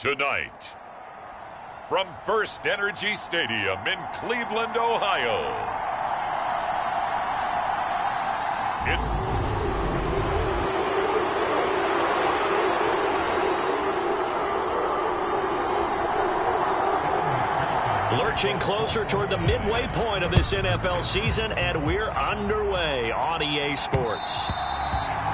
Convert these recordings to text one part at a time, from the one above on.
Tonight, from First Energy Stadium in Cleveland, Ohio, it's lurching closer toward the midway point of this NFL season, and we're underway on EA Sports.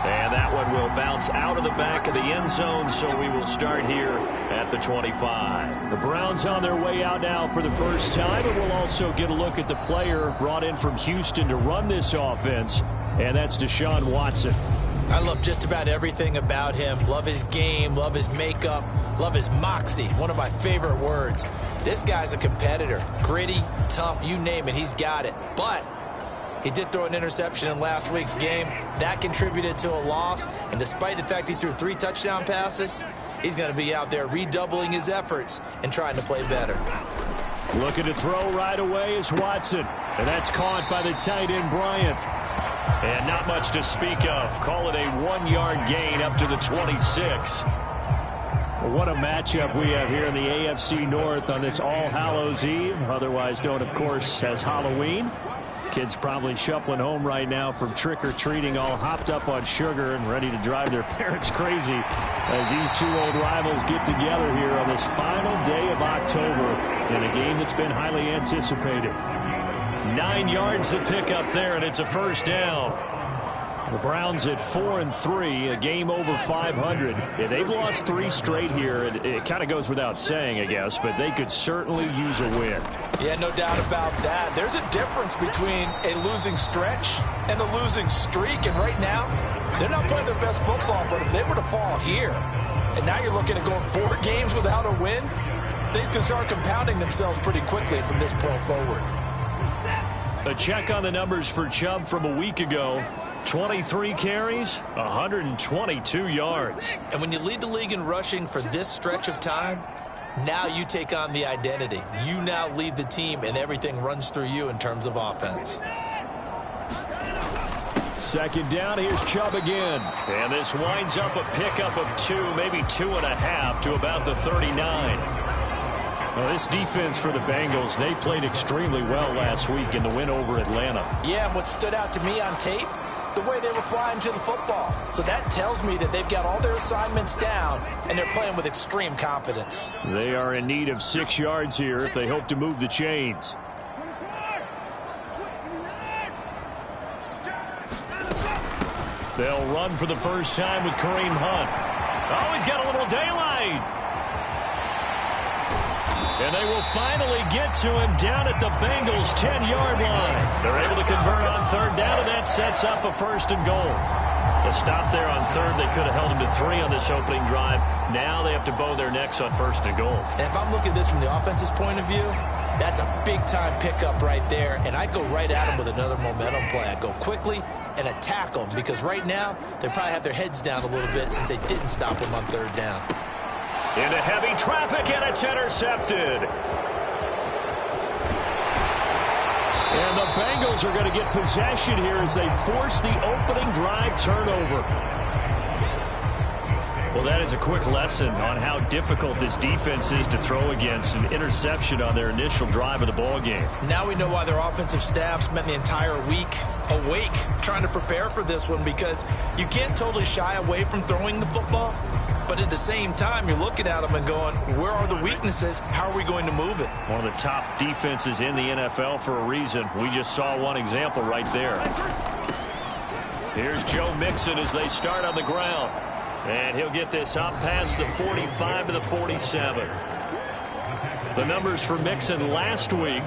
And that one will bounce out of the back of the end zone, so we will start here at the 25. The Browns on their way out now for the first time, and we'll also get a look at the player brought in from Houston to run this offense, and that's Deshaun Watson. I love just about everything about him. Love his game, love his makeup, love his moxie, one of my favorite words. This guy's a competitor. Gritty, tough, you name it, he's got it. But he did throw an interception in last week's game. That contributed to a loss. And despite the fact he threw 3 touchdown passes, he's going to be out there redoubling his efforts and trying to play better. Looking to throw right away is Watson. And that's caught by the tight end, Bryant. And not much to speak of. Call it a 1-yard gain up to the 26. What a matchup we have here in the AFC North on this All Hallows Eve, otherwise known, of course, as Halloween. Kids probably shuffling home right now from trick-or-treating, all hopped up on sugar and ready to drive their parents crazy as these two old rivals get together here on this final day of October in a game that's been highly anticipated. 9 yards to pick up there, and it's a first down. The Browns at 4-3, a game over 500. Yeah, they've lost 3 straight here. It kind of goes without saying, I guess, but they could certainly use a win. Yeah, no doubt about that. There's a difference between a losing stretch and a losing streak, and right now, they're not playing their best football, but if they were to fall here, and now you're looking at going 4 games without a win, things can start compounding themselves pretty quickly from this point forward. A check on the numbers for Chubb from a week ago. 23 carries, 122 yards. And when you lead the league in rushing for this stretch of time, now you take on the identity. You now lead the team, and everything runs through you in terms of offense. Second down, here's Chubb again. And this winds up a pickup of 2, maybe 2.5 to about the 39. Well, this defense for the Bengals, they played extremely well last week in the win over Atlanta. Yeah, and what stood out to me on tape, the way they were flying to the football. So that tells me that they've got all their assignments down, and they're playing with extreme confidence. They are in need of 6 yards here if they hope to move the chains. They'll run for the first time with Kareem Hunt. Oh, he's got a little daylight. And they will finally get to him down at the Bengals' 10-yard line. They're able to convert on third down, and that sets up a 1st and goal. A stop there on third. They could have held him to 3 on this opening drive. Now they have to bow their necks on 1st and goal. And if I'm looking at this from the offense's point of view, that's a big-time pickup right there. And I go right at him with another momentum play. I go quickly and attack them because right now they probably have their heads down a little bit since they didn't stop him on third down. Into heavy traffic, and it's intercepted. And the Bengals are going to get possession here as they force the opening drive turnover. Well, that is a quick lesson on how difficult this defense is to throw against. An interception on their initial drive of the ball game. Now we know why their offensive staff spent the entire week awake trying to prepare for this one, because you can't totally shy away from throwing the football. But at the same time, you're looking at them and going, where are the weaknesses? How are we going to move it? One of the top defenses in the NFL for a reason. We just saw one example right there. Here's Joe Mixon as they start on the ground. And he'll get this up past the 45 to the 47. The numbers for Mixon last week,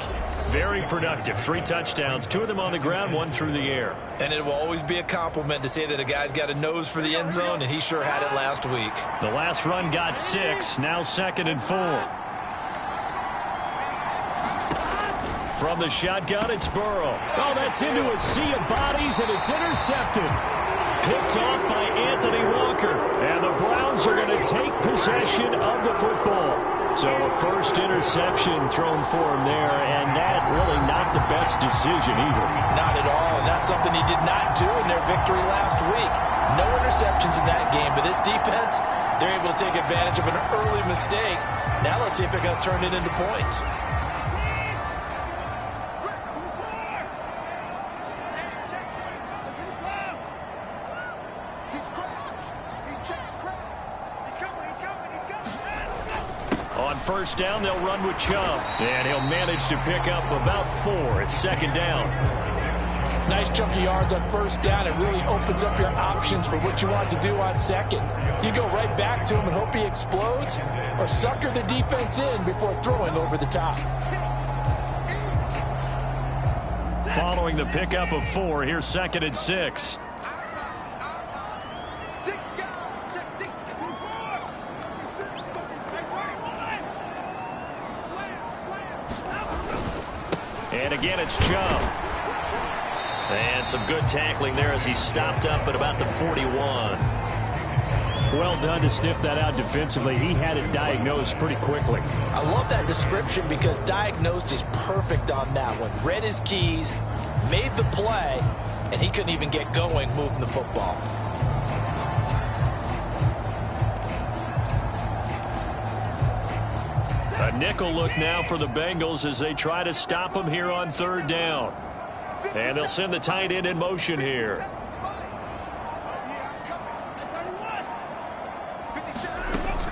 very productive. 3 touchdowns, 2 of them on the ground, 1 through the air. And it will always be a compliment to say that a guy's got a nose for the end zone, and he sure had it last week. The last run got 6, now 2nd and 4. From the shotgun, it's Burrow. Oh, that's into a sea of bodies, and it's intercepted. Picked off by Anthony Walker. And the Browns are going to take possession of the football. So a first interception thrown for him there, and that really not the best decision either. Not at all, and that's something he did not do in their victory last week. No interceptions in that game, but this defense, they're able to take advantage of an early mistake. Now let's see if they're going to turn it into points. On first down, they'll run with Chubb, and he'll manage to pick up about 4 at second down. Nice chunk of yards on first down. It really opens up your options for what you want to do on second. You go right back to him and hope he explodes, or sucker the defense in before throwing over the top. Following the pickup of 4, here's 2nd and 6. And again, it's Chubb. And some good tackling there as he stopped up at about the 41. Well done to sniff that out defensively. He had it diagnosed pretty quickly. I love that description because diagnosed is perfect on that one. Read his keys, made the play, and he couldn't even get going moving the football. A nickel look now for the Bengals as they try to stop him here on third down. And they'll send the tight end in motion here.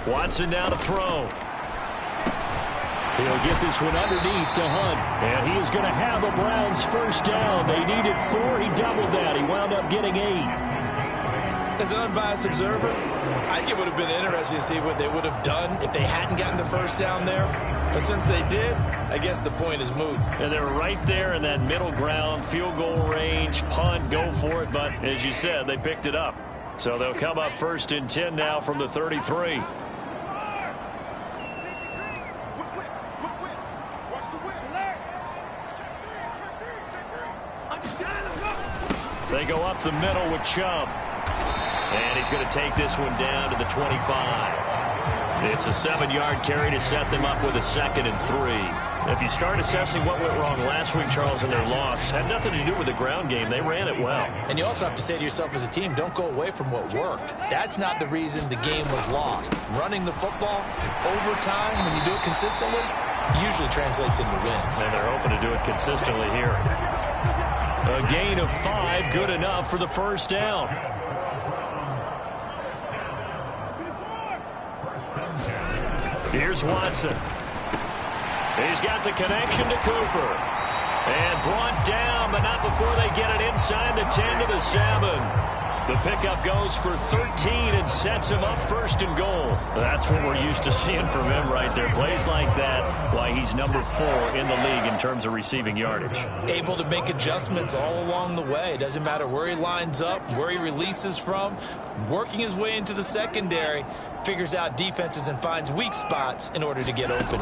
Watson now to throw. He'll get this one underneath to Hunt. And he is going to have a Browns first down. They needed 4. He doubled that. He wound up getting 8. As an unbiased observer, I think it would have been interesting to see what they would have done if they hadn't gotten the first down there. But since they did, I guess the point is moot. And they're right there in that middle ground, field goal range, punt, go for it. But as you said, they picked it up. So they'll come up 1st and 10 now from the 33. They go up the middle with Chubb. And he's going to take this one down to the 25. It's a 7-yard carry to set them up with a 2nd and 3. If you start assessing what went wrong last week, Charles, in their loss, had nothing to do with the ground game. They ran it well. And you also have to say to yourself as a team, don't go away from what worked. That's not the reason the game was lost. Running the football over time, when you do it consistently, usually translates into wins. And they're hoping to do it consistently here. A gain of 5, good enough for the first down. Here's Watson. He's got the connection to Cooper. And brought down, but not before they get it inside the 10 to the 7. The pickup goes for 13 and sets him up 1st and goal. That's what we're used to seeing from him right there. Plays like that, why he's number 4 in the league in terms of receiving yardage. Able to make adjustments all along the way. Doesn't matter where he lines up, where he releases from. Working his way into the secondary. Figures out defenses and finds weak spots in order to get open.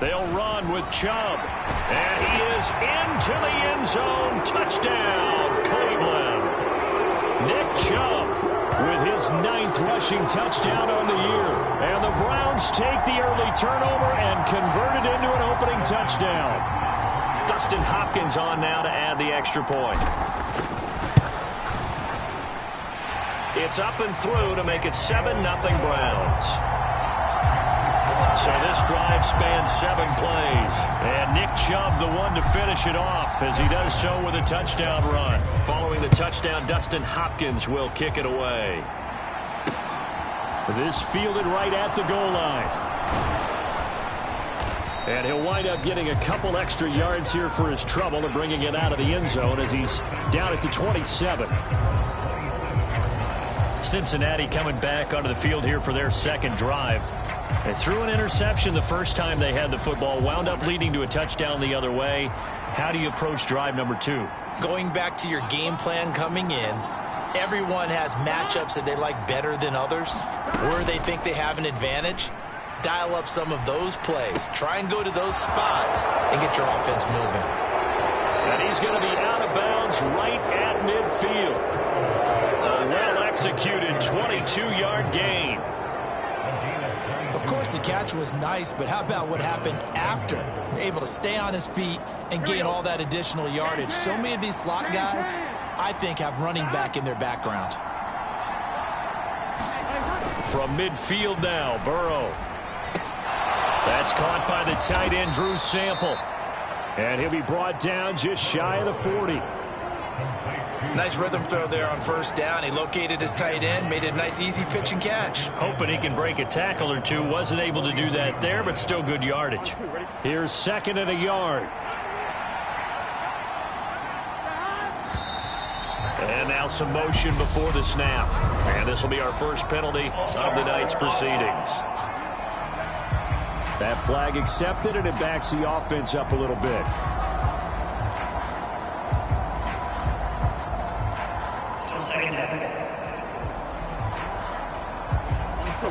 They'll run with Chubb. And he is into the end zone. Touchdown, Cleveland. Nick Chubb with his 9th rushing touchdown on the year. And the Browns take the early turnover and convert it into an opening touchdown. Dustin Hopkins on now to add the extra point. It's up and through to make it 7-0 Browns. So this drive spans 7 plays. And Nick Chubb the one to finish it off as he does so with a touchdown run. Following the touchdown, Dustin Hopkins will kick it away. This fielded right at the goal line. And he'll wind up getting a couple extra yards here for his trouble and bringing it out of the end zone as he's down at the 27. Cincinnati coming back onto the field here for their 2nd drive. They threw an interception the first time they had the football, wound up leading to a touchdown the other way. How do you approach drive number 2? Going back to your game plan coming in, everyone has matchups that they like better than others, where they think they have an advantage. Dial up some of those plays. Try and go to those spots and get your offense moving. And he's going to be out of bounds right at midfield. A well-executed 22-yard gain. Of course, the catch was nice, but how about what happened after? Able to stay on his feet and gain all that additional yardage. So many of these slot guys, I think, have running back in their background. From midfield now, Burrow. That's caught by the tight end, Drew Sample. And he'll be brought down just shy of the 40. Nice rhythm throw there on first down. He located his tight end, made it a nice, easy pitch and catch. Hoping he can break a tackle or two. Wasn't able to do that there, but still good yardage. Here's 2nd and a yard. And now some motion before the snap. And this will be our first penalty of the night's proceedings. That flag accepted, and it backs the offense up a little bit.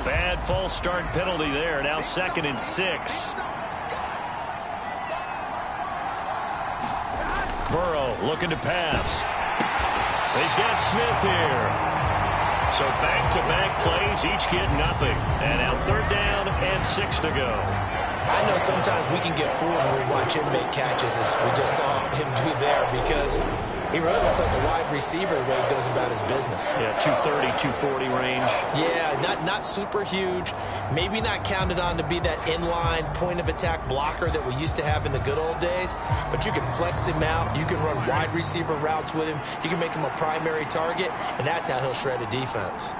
Bad false start penalty there. Now 2nd and 6. Burrow looking to pass. He's got Smith here. So back-to-back plays, each get nothing. And now 3rd down and 6 to go. I know sometimes we can get fooled when we watch him make catches, as we just saw him do there, because he really looks like a wide receiver the way he goes about his business. Yeah, 230, 240 range. Yeah, not super huge. Maybe not counted on to be that inline point-of-attack blocker that we used to have in the good old days. But you can flex him out. You can run wide receiver routes with him. You can make him a primary target, and that's how he'll shred a defense.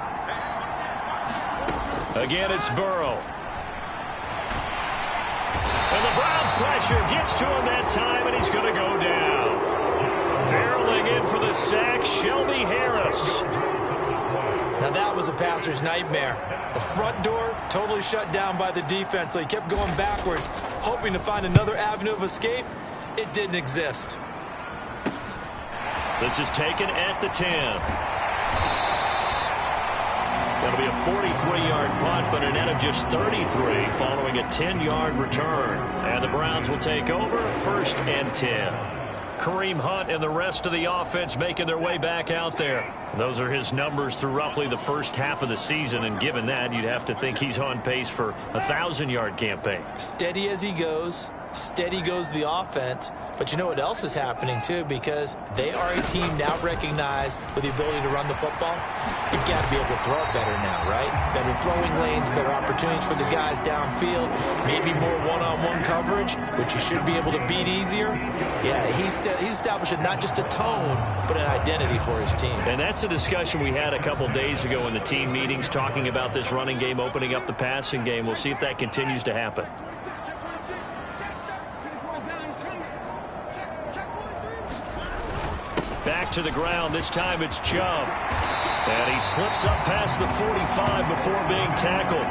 Again, it's Burrow. And the Browns' pressure gets to him that time, and he's going to go down. Barreling in for the sack, Shelby Harris. Now that was a passer's nightmare. The front door totally shut down by the defense, so he kept going backwards, hoping to find another avenue of escape. It didn't exist. This is taken at the 10. That'll be a 43-yard punt, but a net of just 33 following a 10-yard return. And the Browns will take over 1st and 10. Kareem Hunt and the rest of the offense making their way back out there. Those are his numbers through roughly the first half of the season, and given that, you'd have to think he's on pace for a 1,000-yard campaign. Steady as he goes. Steady goes the offense. But you know what else is happening, too? Because they are a team now recognized with the ability to run the football. You've got to be able to throw it better now, right? Better throwing lanes, better opportunities for the guys downfield, maybe more one-on-one coverage, which you should be able to beat easier. Yeah, he's establishing not just a tone, but an identity for his team. And that's a discussion we had a couple days ago in the team meetings, talking about this running game, opening up the passing game. We'll see if that continues to happen. Back to the ground. This time it's Chubb. And he slips up past the 45 before being tackled.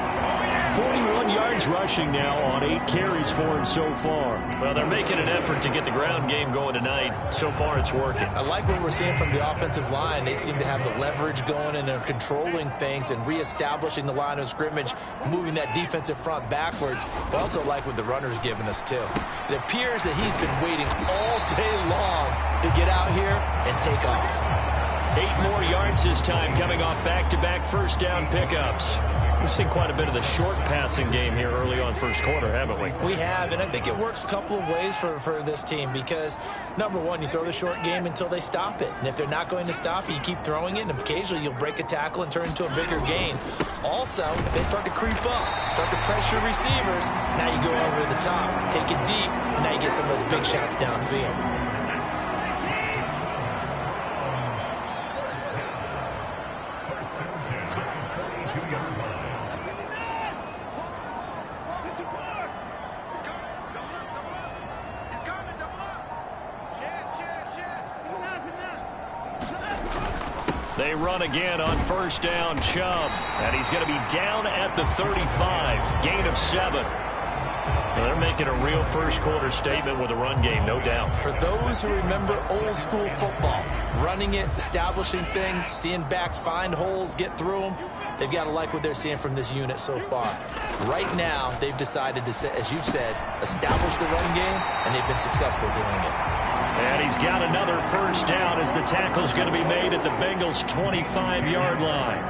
41 yards rushing now on 8 carries for him so far. Well, they're making an effort to get the ground game going tonight. So far, it's working. I like what we're seeing from the offensive line. They seem to have the leverage going, and they're controlling things and reestablishing the line of scrimmage, moving that defensive front backwards. But I also like what the runner's giving us, too. It appears that he's been waiting all day long to get out here and take off. 8 more yards this time, coming off back-to-back first down pickups. We've seen quite a bit of the short passing game here early on first quarter, haven't we? We have, and I think it works a couple of ways for this team because, number one, you throw the short game until they stop it. And if they're not going to stop it, you keep throwing it, and occasionally you'll break a tackle and turn into a bigger gain. Also, if they start to creep up, start to pressure receivers, now you go over the top, take it deep, and now you get some of those big shots downfield. They run again on first down, Chubb. And he's going to be down at the 35. Gain of 7. Well, they're making a real first quarter statement with a run game, no doubt. For those who remember old school football, running it, establishing things, seeing backs find holes, get through them, they've got to like what they're seeing from this unit so far. Right now, they've decided to, as you've said, establish the run game, and they've been successful doing it. And he's got another first down as the tackle's going to be made at the Bengals' 25-yard line.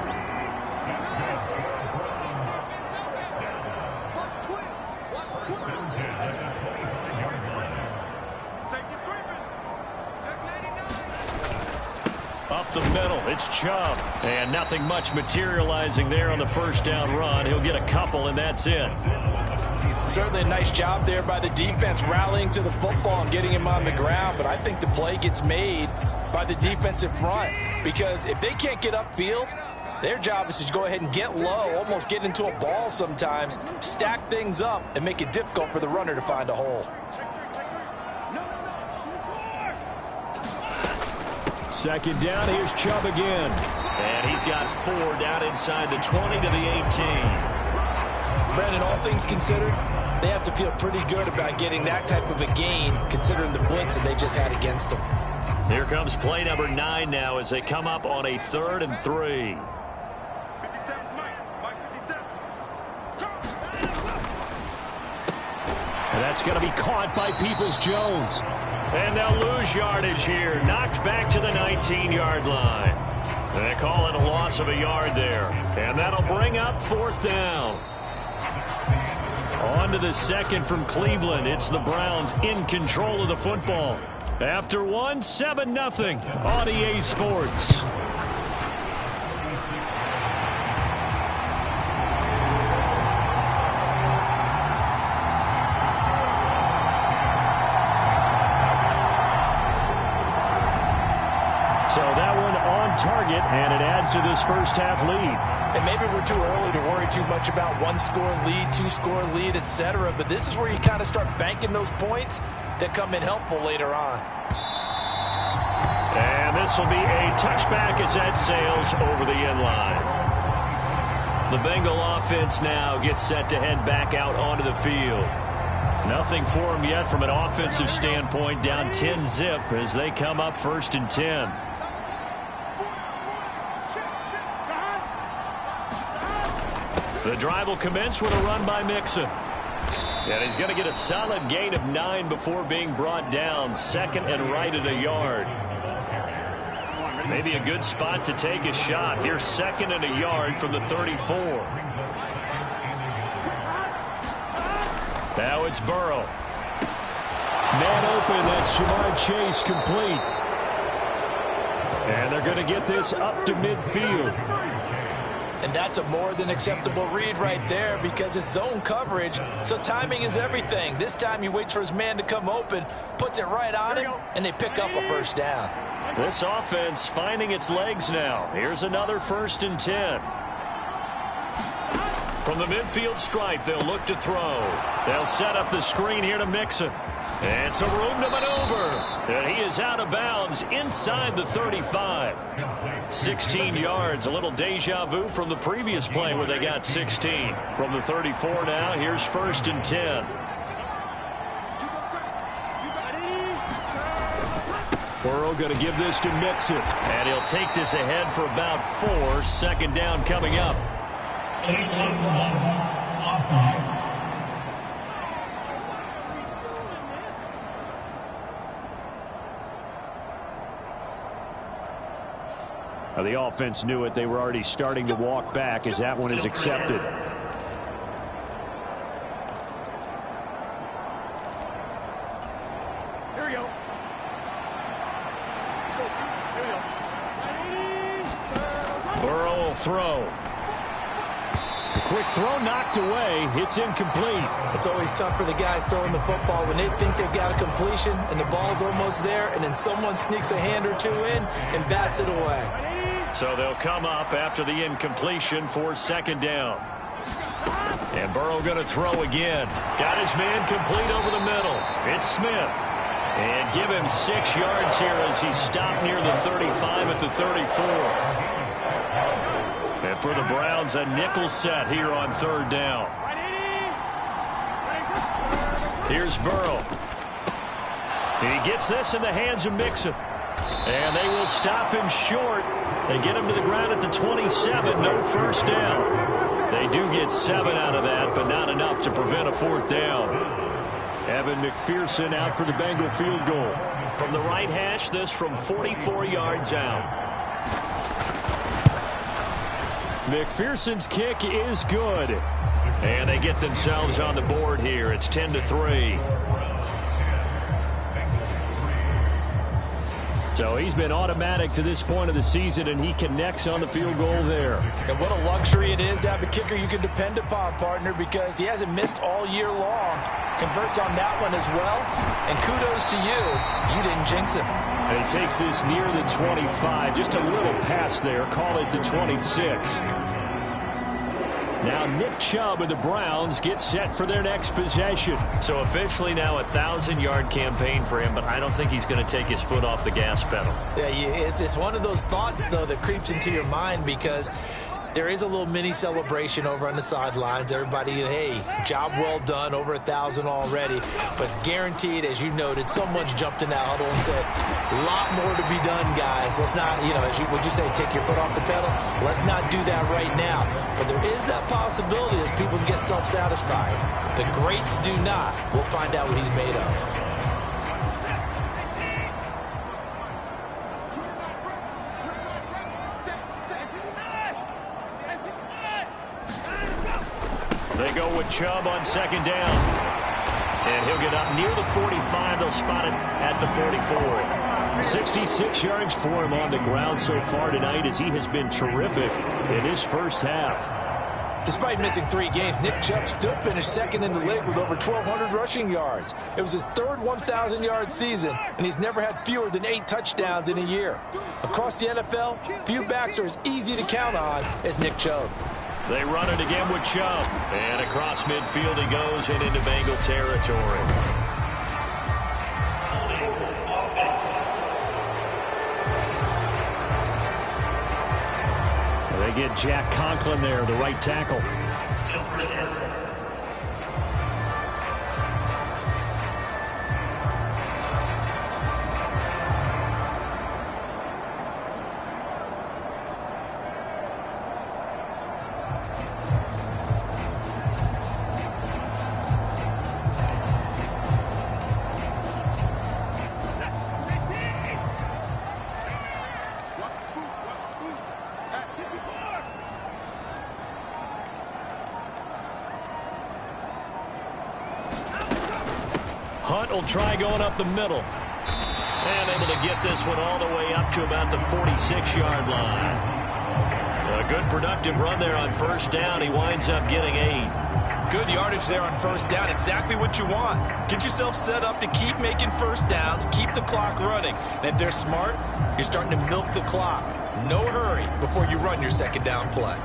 Up the middle, it's Chubb. And nothing much materializing there on the first down run. He'll get a couple, and that's it. Certainly a nice job there by the defense rallying to the football and getting him on the ground. But I think the play gets made by the defensive front, because if they can't get upfield, their job is to go ahead and get low, almost get into a ball sometimes, stack things up, and make it difficult for the runner to find a hole. Second down, here's Chubb again. And he's got 4 down inside the 20 to the 18. Brandon, all things considered, they have to feel pretty good about getting that type of a gain, considering the blitz that they just had against them. Here comes play number 9 now as they come up on a 3rd and 3. And that's going to be caught by Peoples-Jones. And they'll lose yardage here. Knocked back to the 19-yard line. And they call it a loss of a yard there. And that'll bring up 4th down. On to the second from Cleveland. It's the Browns in control of the football. After 1, 7-0 on EA Sports. So that one on target, and it adds to this first half lead. And maybe we're too early to worry too much about 1-score lead, 2-score lead, etc. But this is where you kind of start banking those points that come in helpful later on. And this will be a touchback as that sails over the end line. The Bengal offense now gets set to head back out onto the field. Nothing for them yet from an offensive standpoint, down 10-zip as they come up 1st and 10. The drive will commence with a run by Mixon. And he's going to get a solid gain of 9 before being brought down. 2nd and right at a yard. Maybe a good spot to take a shot. Here's 2nd and a yard from the 34. Now it's Burrow. Man open, that's Jamar Chase complete. And they're going to get this up to midfield. And that's a more than acceptable read right there, because it's zone coverage, so timing is everything. This time he waits for his man to come open, puts it right on him, and they pick up a 1st down. This offense finding its legs now. Here's another 1st and 10. From the midfield stripe, they'll look to throw. They'll set up the screen here to Mixon. And some room to maneuver. And he is out of bounds inside the 35. 16 yards, a little deja vu from the previous play where they got 16. From the 34 now, here's 1st and 10. Burrow going to give this to Mixon. And he'll take this ahead for about 4. 2nd down coming up. Now the offense knew it. They were already starting to walk back as that one is accepted. Here we go. Burrow will throw. The quick throw knocked away. It's incomplete. It's always tough for the guys throwing the football when they think they've got a completion and the ball's almost there, and then someone sneaks a hand or 2 in and bats it away. So they'll come up after the incompletion for 2nd down. And Burrow going to throw again. Got his man complete over the middle. It's Smith. And give him 6 yards here as he stopped near the 35 at the 34. And for the Browns, a nickel set here on 3rd down. Here's Burrow. He gets this in the hands of Mixon. And they will stop him short. They get him to the ground at the 27. No 1st down. They do get 7 out of that, but not enough to prevent a 4th down. Evan McPherson out for the Bengal field goal. From the right hash, this from 44 yards out. McPherson's kick is good. And they get themselves on the board here. It's 10-3. So he's been automatic to this point of the season, and he connects on the field goal there. And what a luxury it is to have a kicker you can depend upon, partner, because he hasn't missed all year long. Converts on that one as well. And kudos to you. You didn't jinx him. And he takes this near the 25. Just a little pass there. Call it the 26. Now Nick Chubb of the Browns gets set for their next possession. So officially now a 1,000-yard campaign for him, but I don't think he's going to take his foot off the gas pedal. Yeah, it's one of those thoughts, though, that creeps into your mind because there is a little mini celebration over on the sidelines. Everybody, hey, job well done, over 1,000 already. But guaranteed, as you noted, someone's jumped in that huddle and said, a lot more to be done, guys. Let's not, would you say, take your foot off the pedal? Let's not do that right now. But there is that possibility as people get self-satisfied. The greats do not. We'll find out what he's made of. They go with Chubb on second down. And he'll get up near the 45. They'll spot it at the 44. 66 yards for him on the ground so far tonight as he has been terrific in his first half. Despite missing 3 games, Nick Chubb still finished second in the league with over 1,200 rushing yards. It was his third 1,000-yard season, and he's never had fewer than 8 touchdowns in a year. Across the NFL, few backs are as easy to count on as Nick Chubb. They run it again with Chubb. And across midfield he goes and into Bengal territory. They get Jack Conklin there, the right tackle. Hunt will try going up the middle. And able to get this one all the way up to about the 46-yard line. A good productive run there on first down. He winds up getting 8. Good yardage there on first down. Exactly what you want. Get yourself set up to keep making first downs, keep the clock running. And if they're smart, you're starting to milk the clock. No hurry before you run your second down play.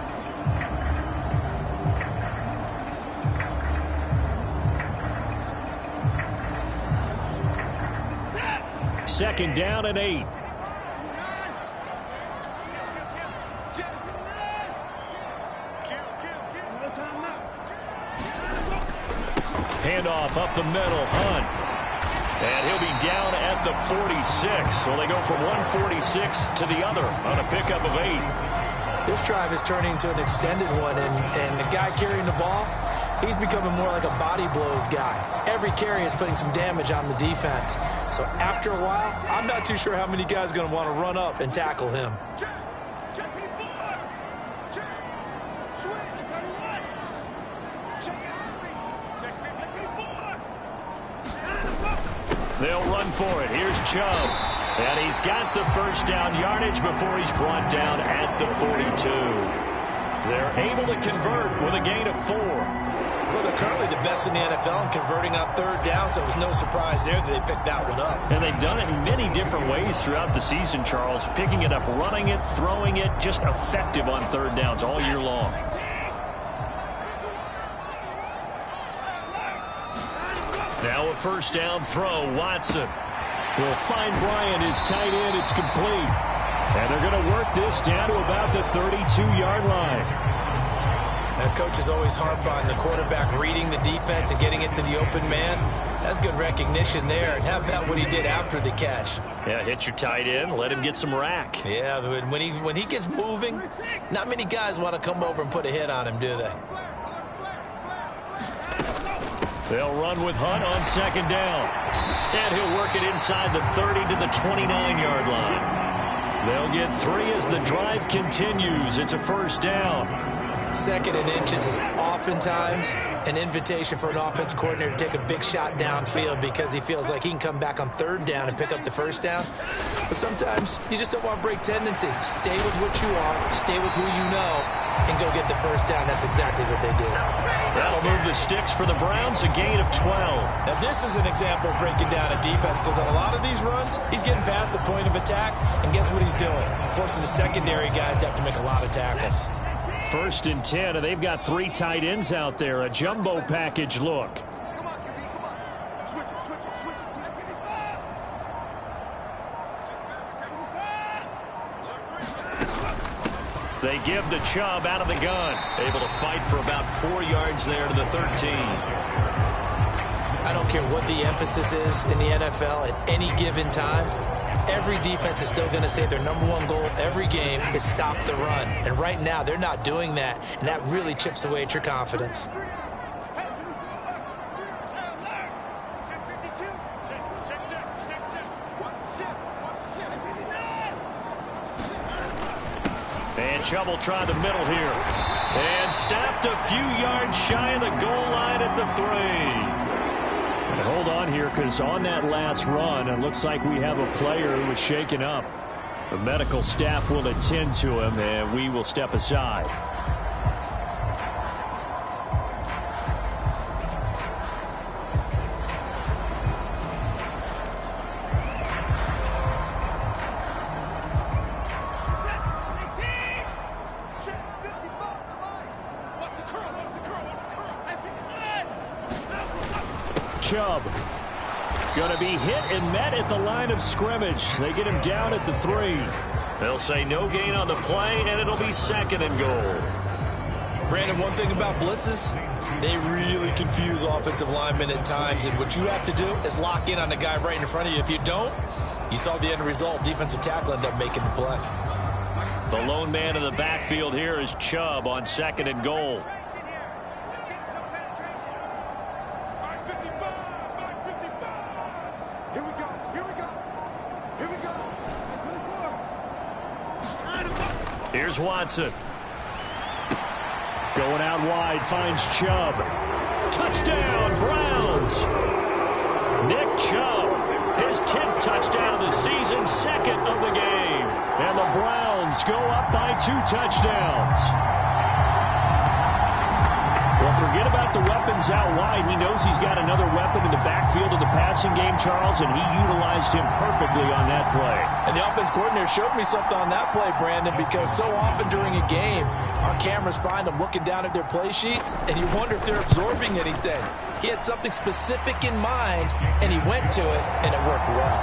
Second down and 8. Handoff up the middle. Hunt. And he'll be down at the 46. So they go from 146 to the other on a pickup of 8. This drive is turning into an extended one, and the guy carrying the ball, he's becoming more like a body blows guy. Every carry is putting some damage on the defense. So after a while, I'm not too sure how many guys are going to want to run up and tackle him. They'll run for it. Here's Chubb. And he's got the first down yardage before he's brought down at the 42. They're able to convert with a gain of 4. Well, they're currently the best in the NFL in converting on third down, so it was no surprise there that they picked that one up. And they've done it in many different ways throughout the season, Charles. Picking it up, running it, throwing it, just effective on third downs all year long. Now a first down throw. Watson will find Bryant, his tight end. It's complete. And they're going to work this down to about the 32-yard line. That coach is always harp on the quarterback reading the defense and getting it to the open man. That's good recognition there. And how about what he did after the catch? Yeah, hit your tight end, let him get some rack. Yeah, when he gets moving, not many guys want to come over and put a hit on him, do they? They'll run with Hunt on second down. And he'll work it inside the 30 to the 29-yard line. They'll get 3 as the drive continues. It's a first down. Second and inches is often oftentimes an invitation for an offense coordinator to take a big shot downfield because he feels like he can come back on third down and pick up the first down. But sometimes you just don't want to break tendency. Stay with what you are, stay with who you know, and go get the first down. That's exactly what they did. That'll move the sticks for the Browns, a gain of 12. Now, this is an example of breaking down a defense because on a lot of these runs, he's getting past the point of attack, and guess what he's doing? Forcing the secondary guys to have to make a lot of tackles. 1st and 10, and they've got 3 tight ends out there. A jumbo package look. Come on, QB, come on. Switch it, switch it, switch it. They give the Chubb out of the gun. Able to fight for about 4 yards there to the 13. I don't care what the emphasis is in the NFL at any given time. Every defense is still going to say their #1 goal every game is stop the run. And right now, they're not doing that, and that really chips away at your confidence. And Chubb will try the middle here. And stopped a few yards shy of the goal line at the 3. And hold on here, because on that last run, it looks like we have a player who was shaken up. The medical staff will attend to him, and we will step aside. Chubb going to be hit and met at the line of scrimmage. They get him down at the 3. They'll say no gain on the play, and it'll be 2nd and goal. Brandon, one thing about blitzes, they really confuse offensive linemen at times, and what you have to do is lock in on the guy right in front of you. If you don't, you saw the end result. Defensive tackle ended up making the play. The lone man in the backfield here is Chubb on 2nd and goal. Here's Watson. Going out wide, finds Chubb. Touchdown, Browns. Nick Chubb, his 10th touchdown of the season, 2nd of the game. And the Browns go up by 2 touchdowns. Well, forget about the weapons out wide. He knows he's got another weapon in the backfield of the passing game, Charles, and he utilized him perfectly on that play. And the offense coordinator showed me something on that play, Brandon, because so often during a game, our cameras find them looking down at their play sheets, and you wonder if they're absorbing anything. He had something specific in mind, and he went to it, and it worked well.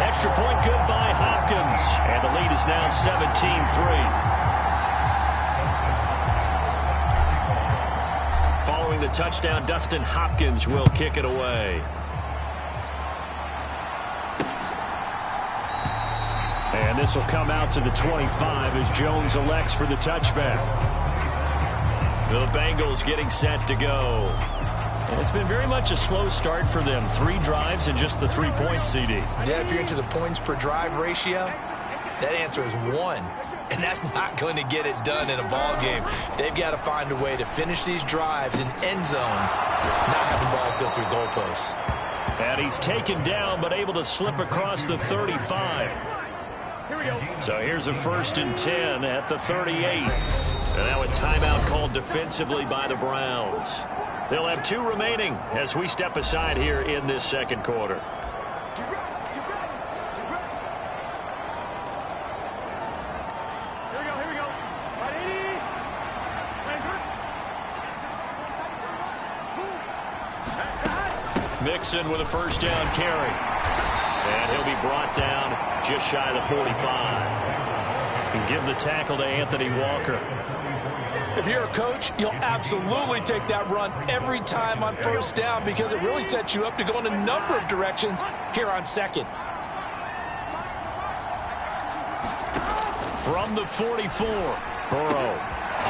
Extra point good by Hopkins, and the lead is now 17-3. Following the touchdown, Dustin Hopkins will kick it away. And this will come out to the 25 as Jones elects for the touchback. The Bengals getting set to go. And it's been very much a slow start for them. 3 drives and just the 3 points, CD. Yeah, if you're into the points per drive ratio, that answer is 1. And that's not going to get it done in a ball game. They've got to find a way to finish these drives in end zones, not having balls go through goalposts. And he's taken down, but able to slip across the 35. So here's a 1st and 10 at the 38. And now a timeout called defensively by the Browns. They'll have 2 remaining as we step aside here in this 2nd quarter. Mixon with a 1st down carry. And he'll be brought down just shy of the 45. And give the tackle to Anthony Walker. If you're a coach, you'll absolutely take that run every time on 1st down because it really sets you up to go in a number of directions here on 2nd. From the 44, Burrow.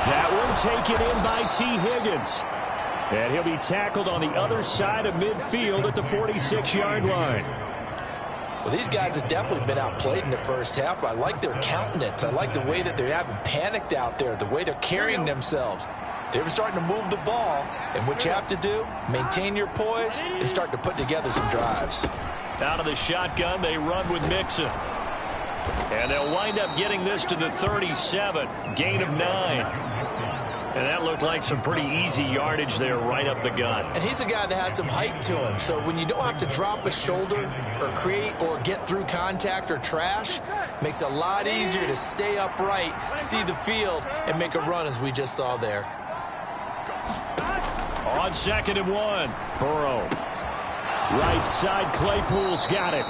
That one taken in by T. Higgins. And he'll be tackled on the other side of midfield at the 46-yard line. Well, these guys have definitely been outplayed in the first half. I like their countenance. I like the way that they haven't panicked out there, the way they're carrying themselves. They were starting to move the ball, and what you have to do, maintain your poise and start to put together some drives. Out of the shotgun, they run with Mixon. And they'll wind up getting this to the 37, gain of 9. And that looked like some pretty easy yardage there right up the gut. And he's a guy that has some height to him, so when you don't have to drop a shoulder or create or get through contact or trash, makes it a lot easier to stay upright, see the field, and make a run as we just saw there. On 2nd and 1, Burrow. Right side, Claypool's got it.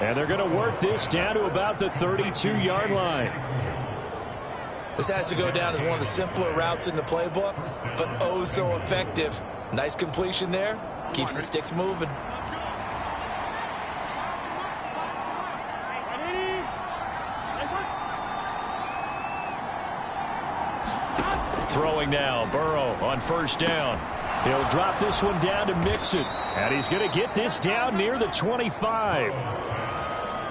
And they're going to work this down to about the 32-yard line. This has to go down as one of the simpler routes in the playbook, but oh so effective. Nice completion there. Keeps the sticks moving. Throwing now, Burrow on 1st down. He'll drop this one down to Mixon. And he's going to get this down near the 25.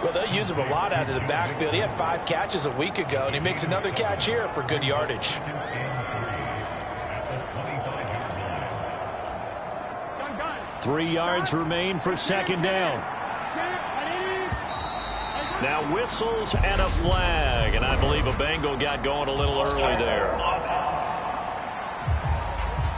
Well, they'll use him a lot out of the backfield. He had 5 catches a week ago, and he makes another catch here for good yardage. 3 yards remain for 2nd down. Now whistles and a flag, and I believe a Bengal got going a little early there.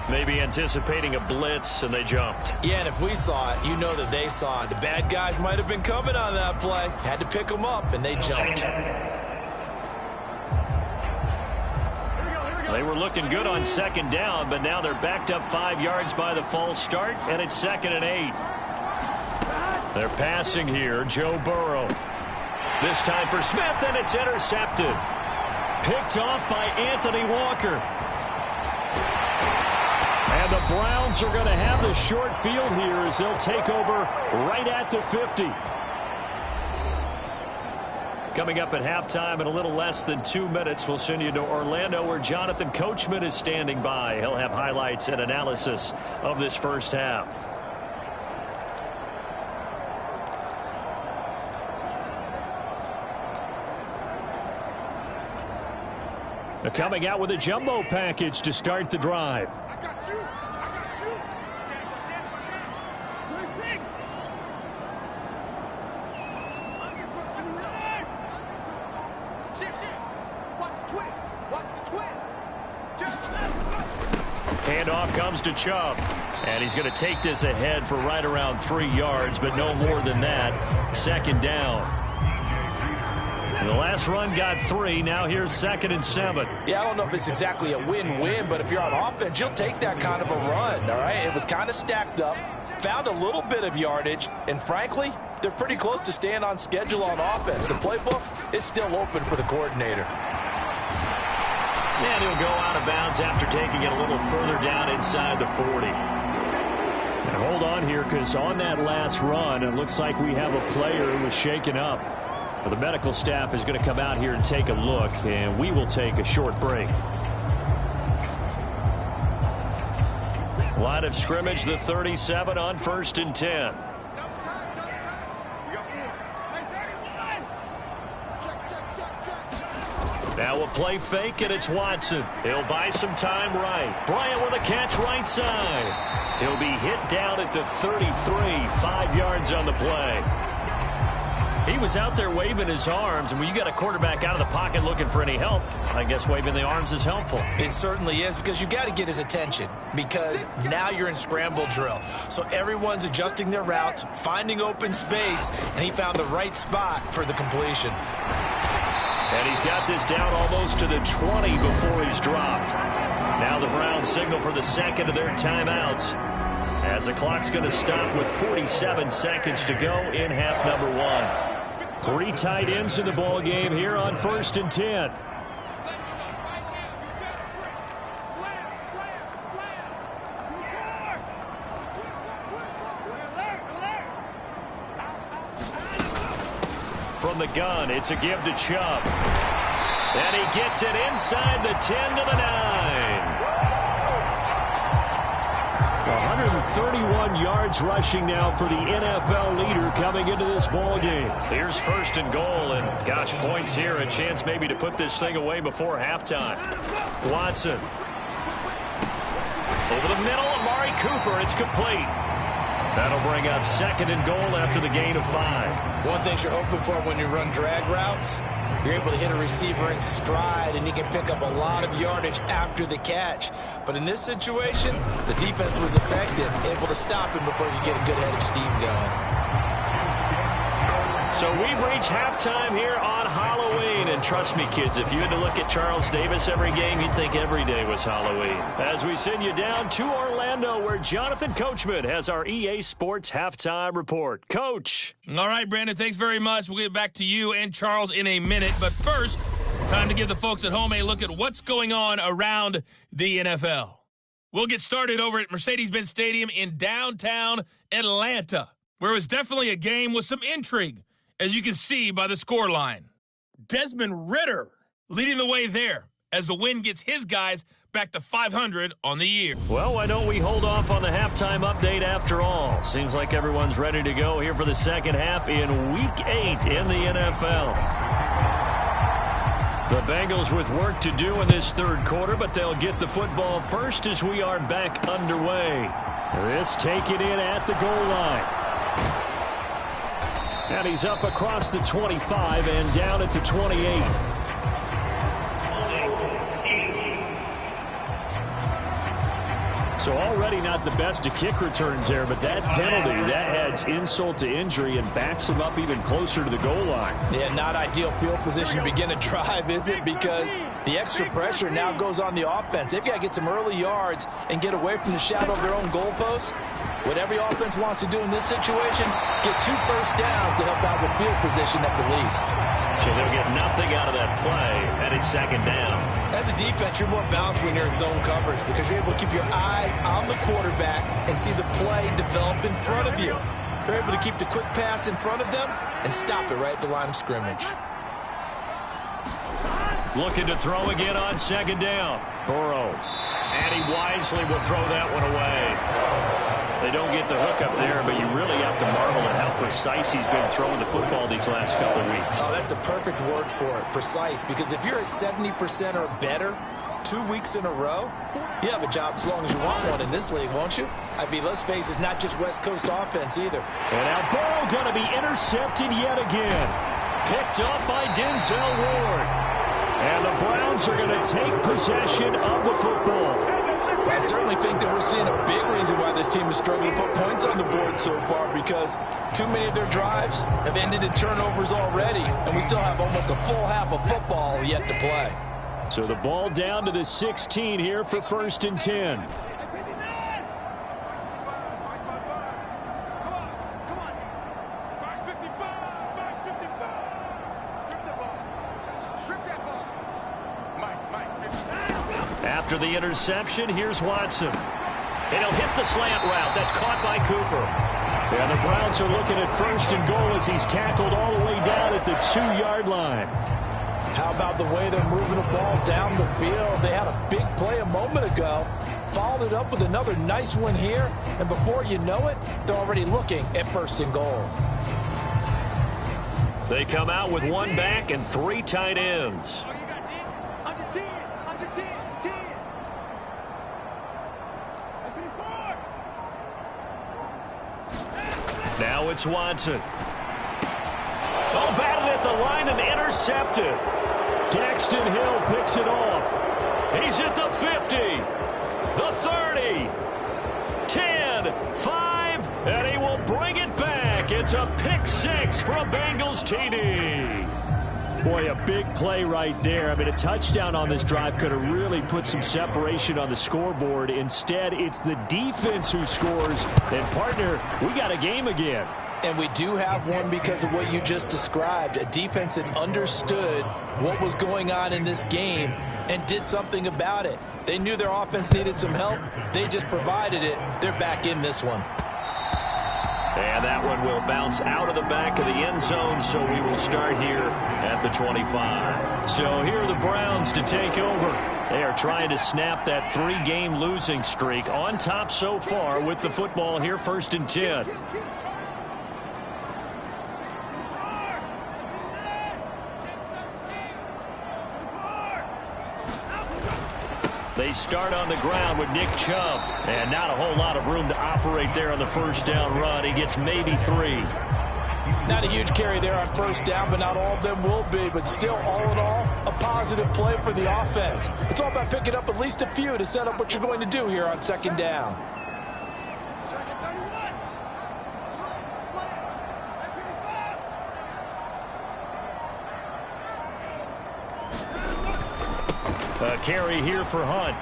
Maybe anticipating a blitz, and they jumped. Yeah, and if we saw it, you know that they saw it. The bad guys might have been coming on that play. Had to pick them up, and they jumped. They were looking good on 2nd down, but now they're backed up 5 yards by the false start, and it's 2nd and 8. They're passing here, Joe Burrow. This time for Smith, and it's intercepted. Picked off by Anthony Walker. And the Browns are going to have the short field here as they'll take over right at the 50. Coming up at halftime in a little less than 2 minutes, we'll send you to Orlando where Jonathan Coachman is standing by. He'll have highlights and analysis of this first half. They're coming out with a jumbo package to start the drive. I got you. Where's Diggs? Shift. Watch the twins. Handoff comes to Chubb. And he's going to take this ahead for right around 3 yards, but no more than that. 2nd down. The last run got 3. Now here's 2nd and 7. Yeah, I don't know if it's exactly a win-win, but if you're on offense, you'll take that kind of a run, all right? It was kind of stacked up, found a little bit of yardage, and frankly, they're pretty close to staying on schedule on offense. The playbook is still open for the coordinator. And he'll go out of bounds after taking it a little further down inside the 40. And hold on here, because on that last run, it looks like we have a player who was shaken up. The medical staff is going to come out here and take a look, and we will take a short break. Line of scrimmage, the 37 on 1st and 10. Now a play fake, and it's Watson. He'll buy some time right. Bryant with a catch right side. He'll be hit down at the 33, 5 yards on the play. He was out there waving his arms, and when you got a quarterback out of the pocket looking for any help, I guess waving the arms is helpful. It certainly is, because you got to get his attention, because now you're in scramble drill. So everyone's adjusting their routes, finding open space, and he found the right spot for the completion. And he's got this down almost to the 20 before he's dropped. Now the Browns signal for the second of their timeouts, as the clock's going to stop with 47 seconds to go in half number 1. 3 tight ends in the ball game here on 1st and 10. From the gun, it's a give to Chubb. And he gets it inside the 10 to the 9. 131 yards rushing now for the NFL leader coming into this ball game. Here's 1st and goal, and gosh, points here, a chance maybe to put this thing away before halftime. Watson Over the middle, Amari Cooper. It's complete. That'll bring up 2nd and goal after the gain of 5. One thing you're hoping for when you run drag routes, you're able to hit a receiver in stride, and he can pick up a lot of yardage after the catch. But in this situation, the defense was effective, able to stop him before you get a good head of steam going. So we've reached halftime here on Halloween. And trust me, kids, if you had to look at Charles Davis every game, you'd think every day was Halloween. As we send you down to Orlando, where Jonathan Coachman has our EA Sports Halftime Report. Coach. All right, Brandon, thanks very much. We'll get back to you and Charles in a minute. But first, time to give the folks at home a look at what's going on around the NFL. We'll get started over at Mercedes-Benz Stadium in downtown Atlanta, where it was definitely a game with some intrigue, as you can see by the scoreline. Desmond Ridder leading the way there as the win gets his guys back to 500 on the year. Well, why don't we hold off on the halftime update after all? Seems like everyone's ready to go here for the second half in Week 8 in the NFL. The Bengals with work to do in this third quarter, but they'll get the football first as we are back underway. This taken in at the goal line. And he's up across the 25 and down at the 28. So already not the best of kick returns there, but that penalty, that adds insult to injury and backs him up even closer to the goal line. Yeah, not ideal field position to begin a drive, is it? Because the extra pressure now goes on the offense. They've got to get some early yards and get away from the shadow of their own goalposts. What every offense wants to do in this situation, get 2 first downs to help out with field position at the least. So they'll get nothing out of that play, and it's 2nd down. As a defense, you're more balanced when you're in zone coverage because you're able to keep your eyes on the quarterback and see the play develop in front of you. They're able to keep the quick pass in front of them and stop it right at the line of scrimmage. Looking to throw again on 2nd down. Burrow. And he wisely will throw that one away. They don't get the hook up there, but you really have to marvel at how precise he's been throwing the football these last couple of weeks. Oh, that's the perfect word for it, precise, because if you're at 70% or better 2 weeks in a row, you have a job as long as you want one in this league, won't you? I mean, let's face it, it's not just West Coast offense either. And now Burrow going to be intercepted yet again. Picked up by Denzel Ward. And the Browns are going to take possession of the football. I certainly think that we're seeing a big reason why this team is struggling to put points on the board so far, because too many of their drives have ended in turnovers already, and we still have almost a full half of football yet to play. So the ball down to the 16 here for 1st and 10. After the interception, here's Watson. And he'll hit the slant route. That's caught by Cooper. And the Browns are looking at 1st and goal as he's tackled all the way down at the 2-yard line. How about the way they're moving the ball down the field? They had a big play a moment ago, followed it up with another nice one here, and before you know it, they're already looking at 1st and goal. They come out with 1 back and 3 tight ends. Now it's Watson. Oh, batted at the line and intercepted. Daxton Hill picks it off. He's at the 50, the 30, 10, 5, and he will bring it back. It's a pick 6 for a Bengals TD. Boy, a big play right there. I mean, a touchdown on this drive could have really put some separation on the scoreboard. Instead, it's the defense who scores. And, partner, we got a game again. And we do have one because of what you just described. A defense that understood what was going on in this game and did something about it. They knew their offense needed some help. They just provided it. They're back in this one. And that one will bounce out of the back of the end zone, so we will start here at the 25. So here are the Browns to take over. They are trying to snap that 3-game losing streak on top so far with the football here, 1st and 10. They start on the ground with Nick Chubb. And not a whole lot of room to operate there on the first down run. He gets maybe 3. Not a huge carry there on first down, but not all of them will be. But still, all in all, a positive play for the offense. It's all about picking up at least a few to set up what you're going to do here on second down. A carry here for Hunt.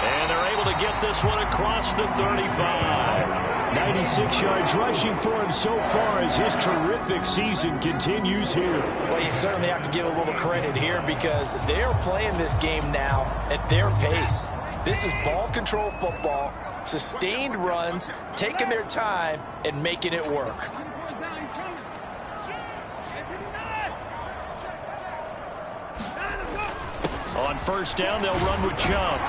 And they're able to get this one across the 35. 96 yards rushing for him so far as his terrific season continues here. Well, you certainly have to give a little credit here because they're playing this game now at their pace. This is ball control football, sustained runs, taking their time and making it work. On first down, they'll run with Chubb.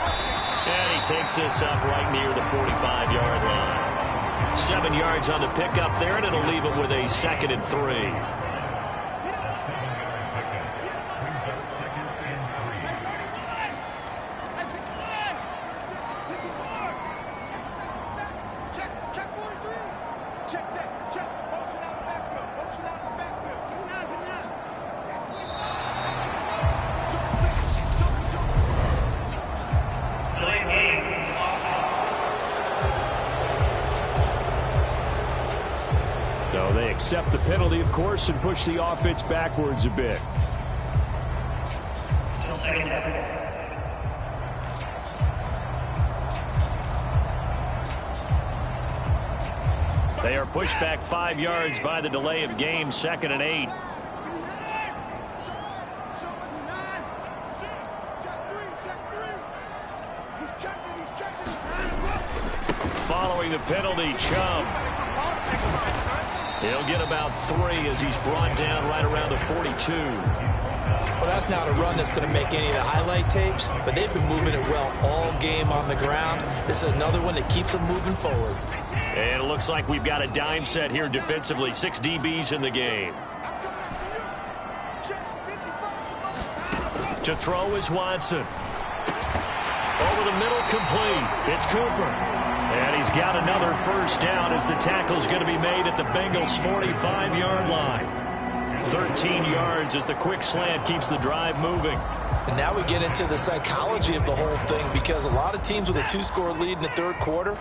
And he takes this up right near the 45-yard line. 7 yards on the pickup there, and it'll leave it with a 2nd and 3. They accept the penalty, of course, and push the offense backwards a bit. They are pushed back 5 yards by the delay of game, 2nd and 8. Following the penalty, Chubb. He'll get about 3 as he's brought down right around the 42. Well, that's not a run that's going to make any of the highlight tapes, but they've been moving it well all game on the ground. This is another one that keeps them moving forward. And it looks like we've got a dime set here defensively. 6 DBs in the game. To throw is Watson. Over the middle, complete. It's Cooper. And he's got another first down as the tackle's going to be made at the Bengals' 45-yard line. 13 yards as the quick slant keeps the drive moving. And now we get into the psychology of the whole thing because a lot of teams with a 2-score lead in the third quarter,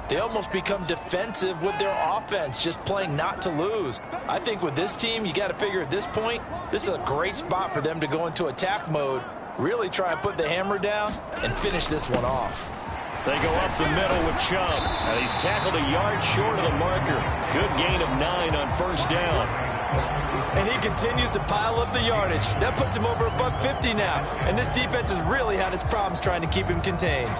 they almost become defensive with their offense, just playing not to lose. I think with this team, you got to figure at this point, this is a great spot for them to go into attack mode, really try and put the hammer down and finish this one off. They go up the middle with Chubb. And he's tackled a yard short of the marker. Good gain of 9 on first down. And he continues to pile up the yardage. That puts him over $150 now. And this defense has really had its problems trying to keep him contained.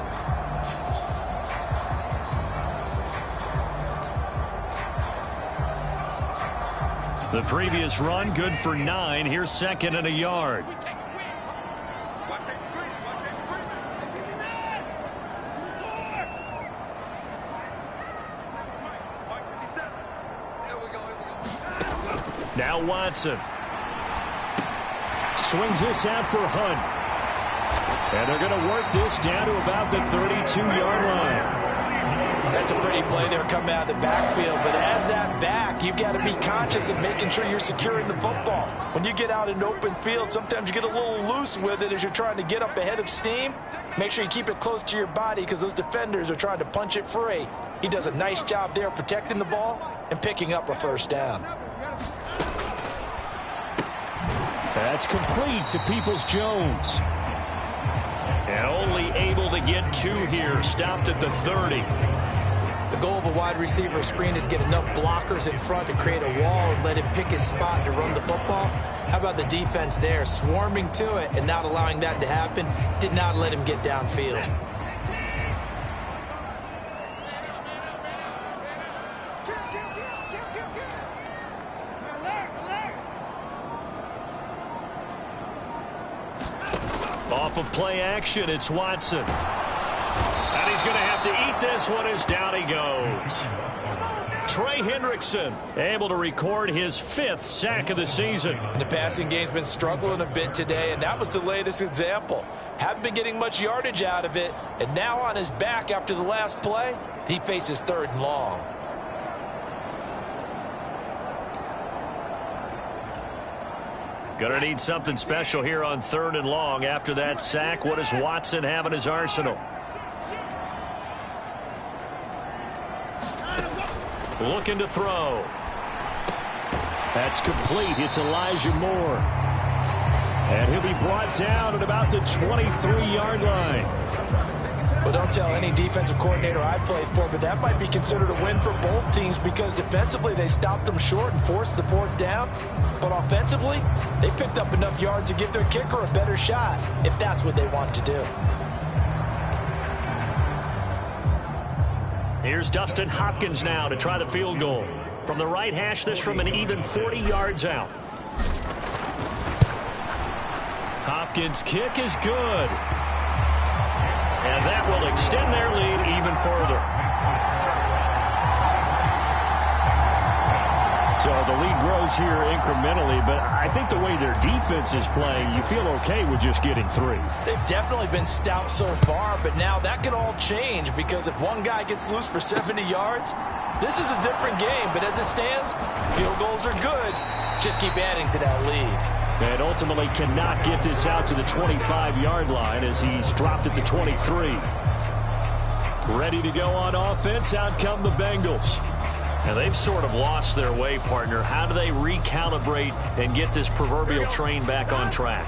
The previous run, good for 9. Here's 2nd and a yard. Now Watson. Swings this out for Hunt. And they're going to work this down to about the 32-yard line. That's a pretty play there coming out of the backfield. But as that back, you've got to be conscious of making sure you're securing the football. When you get out in open field, sometimes you get a little loose with it as you're trying to get up ahead of steam. Make sure you keep it close to your body because those defenders are trying to punch it free. He does a nice job there protecting the ball and picking up a first down. That's complete to Peoples-Jones. And only able to get 2 here. Stopped at the 30. The goal of a wide receiver screen is get enough blockers in front to create a wall and let him pick his spot to run the football. How about the defense there, swarming to it and not allowing that to happen? Did not let him get downfield. Off of play action, it's Watson. And he's going to have to eat this one as down he goes. Trey Hendrickson able to record his 5th sack of the season. The passing game's been struggling a bit today, and that was the latest example. Haven't been getting much yardage out of it, and now on his back after the last play, he faces 3rd and long. Gonna need something special here on 3rd and long. After that sack, what does Watson have in his arsenal? Looking to throw. That's complete. It's Elijah Moore. And he'll be brought down at about the 23-yard line. Well, don't tell any defensive coordinator I played for, but that might be considered a win for both teams because defensively they stopped them short and forced the 4th down. But offensively, they picked up enough yards to give their kicker a better shot if that's what they want to do. Here's Dustin Hopkins now to try the field goal. From the right hash, this from an even 40 yards out. Hopkins' kick is good. And that will extend their lead even further. So the lead grows here incrementally, but I think the way their defense is playing, you feel okay with just getting 3. They've definitely been stout so far, but now that could all change because if one guy gets loose for 70 yards, this is a different game. But as it stands, field goals are good. Just keep adding to that lead. And ultimately cannot get this out to the 25-yard line as he's dropped at the 23. Ready to go on offense. Out come the Bengals. And they've sort of lost their way, partner. How do they recalibrate and get this proverbial train back on track?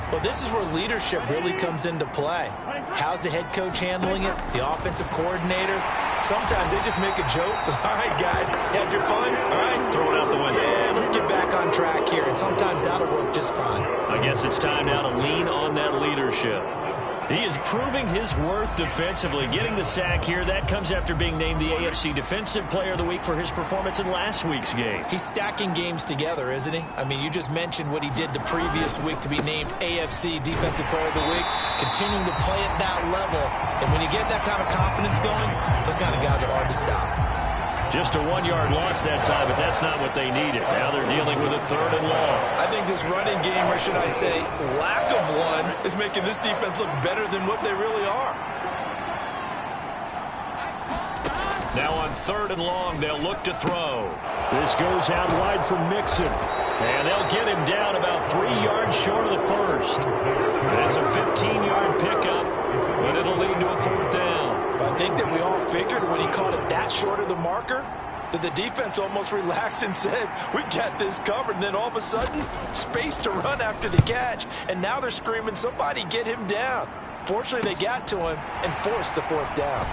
Well, this is where leadership really comes into play. How's the head coach handling it? The offensive coordinator? Sometimes they just make a joke. All right, guys, had your fun? All right, throw it out the window. Yeah, let's get back on track here. And sometimes that'll work just fine. I guess it's time now to lean on that leadership. He is proving his worth defensively. Getting the sack here, that comes after being named the AFC Defensive Player of the Week for his performance in last week's game. He's stacking games together, isn't he? I mean, you just mentioned what he did the previous week to be named AFC Defensive Player of the Week, continuing to play at that level. And when you get that kind of confidence going, those kind of guys are hard to stop. Just a 1-yard loss that time, but that's not what they needed. Now they're dealing with a 3rd and long. I think this running game, or should I say lack of one, is making this defense look better than what they really are. Now on 3rd and long, they'll look to throw. This goes out wide for Mixon. And they'll get him down about 3 yards short of the first. That's a 15-yard pickup, but it'll lead to a 4th down. I think that we all figured when he caught it that short of the marker that the defense almost relaxed and said, we got this covered. And then all of a sudden, space to run after the catch. And now they're screaming, somebody get him down. Fortunately, they got to him and forced the 4th down.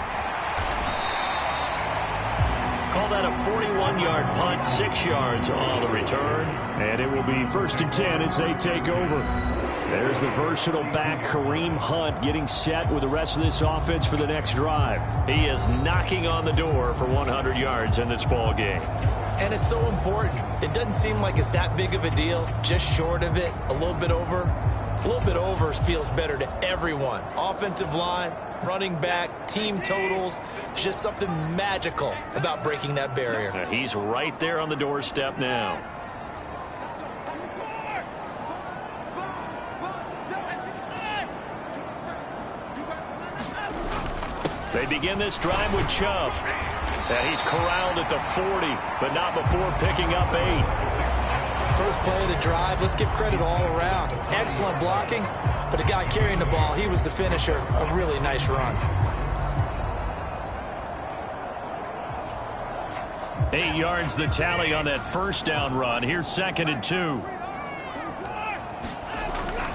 Call that a 41-yard punt, 6 yards on the return. And it will be 1st and 10 as they take over. There's the versatile back, Kareem Hunt, getting set with the rest of this offense for the next drive. He is knocking on the door for 100 yards in this ball game. And it's so important. It doesn't seem like it's that big of a deal, just short of it, a little bit over. A little bit over feels better to everyone. Offensive line, running back, team totals. It's just something magical about breaking that barrier. Now he's right there on the doorstep now. They begin this drive with Chubb. And he's corralled at the 40, but not before picking up 8. First play of the drive, let's give credit all around. Excellent blocking, but the guy carrying the ball, he was the finisher. A really nice run. 8 yards the tally on that 1st down run. Here's 2nd and 2.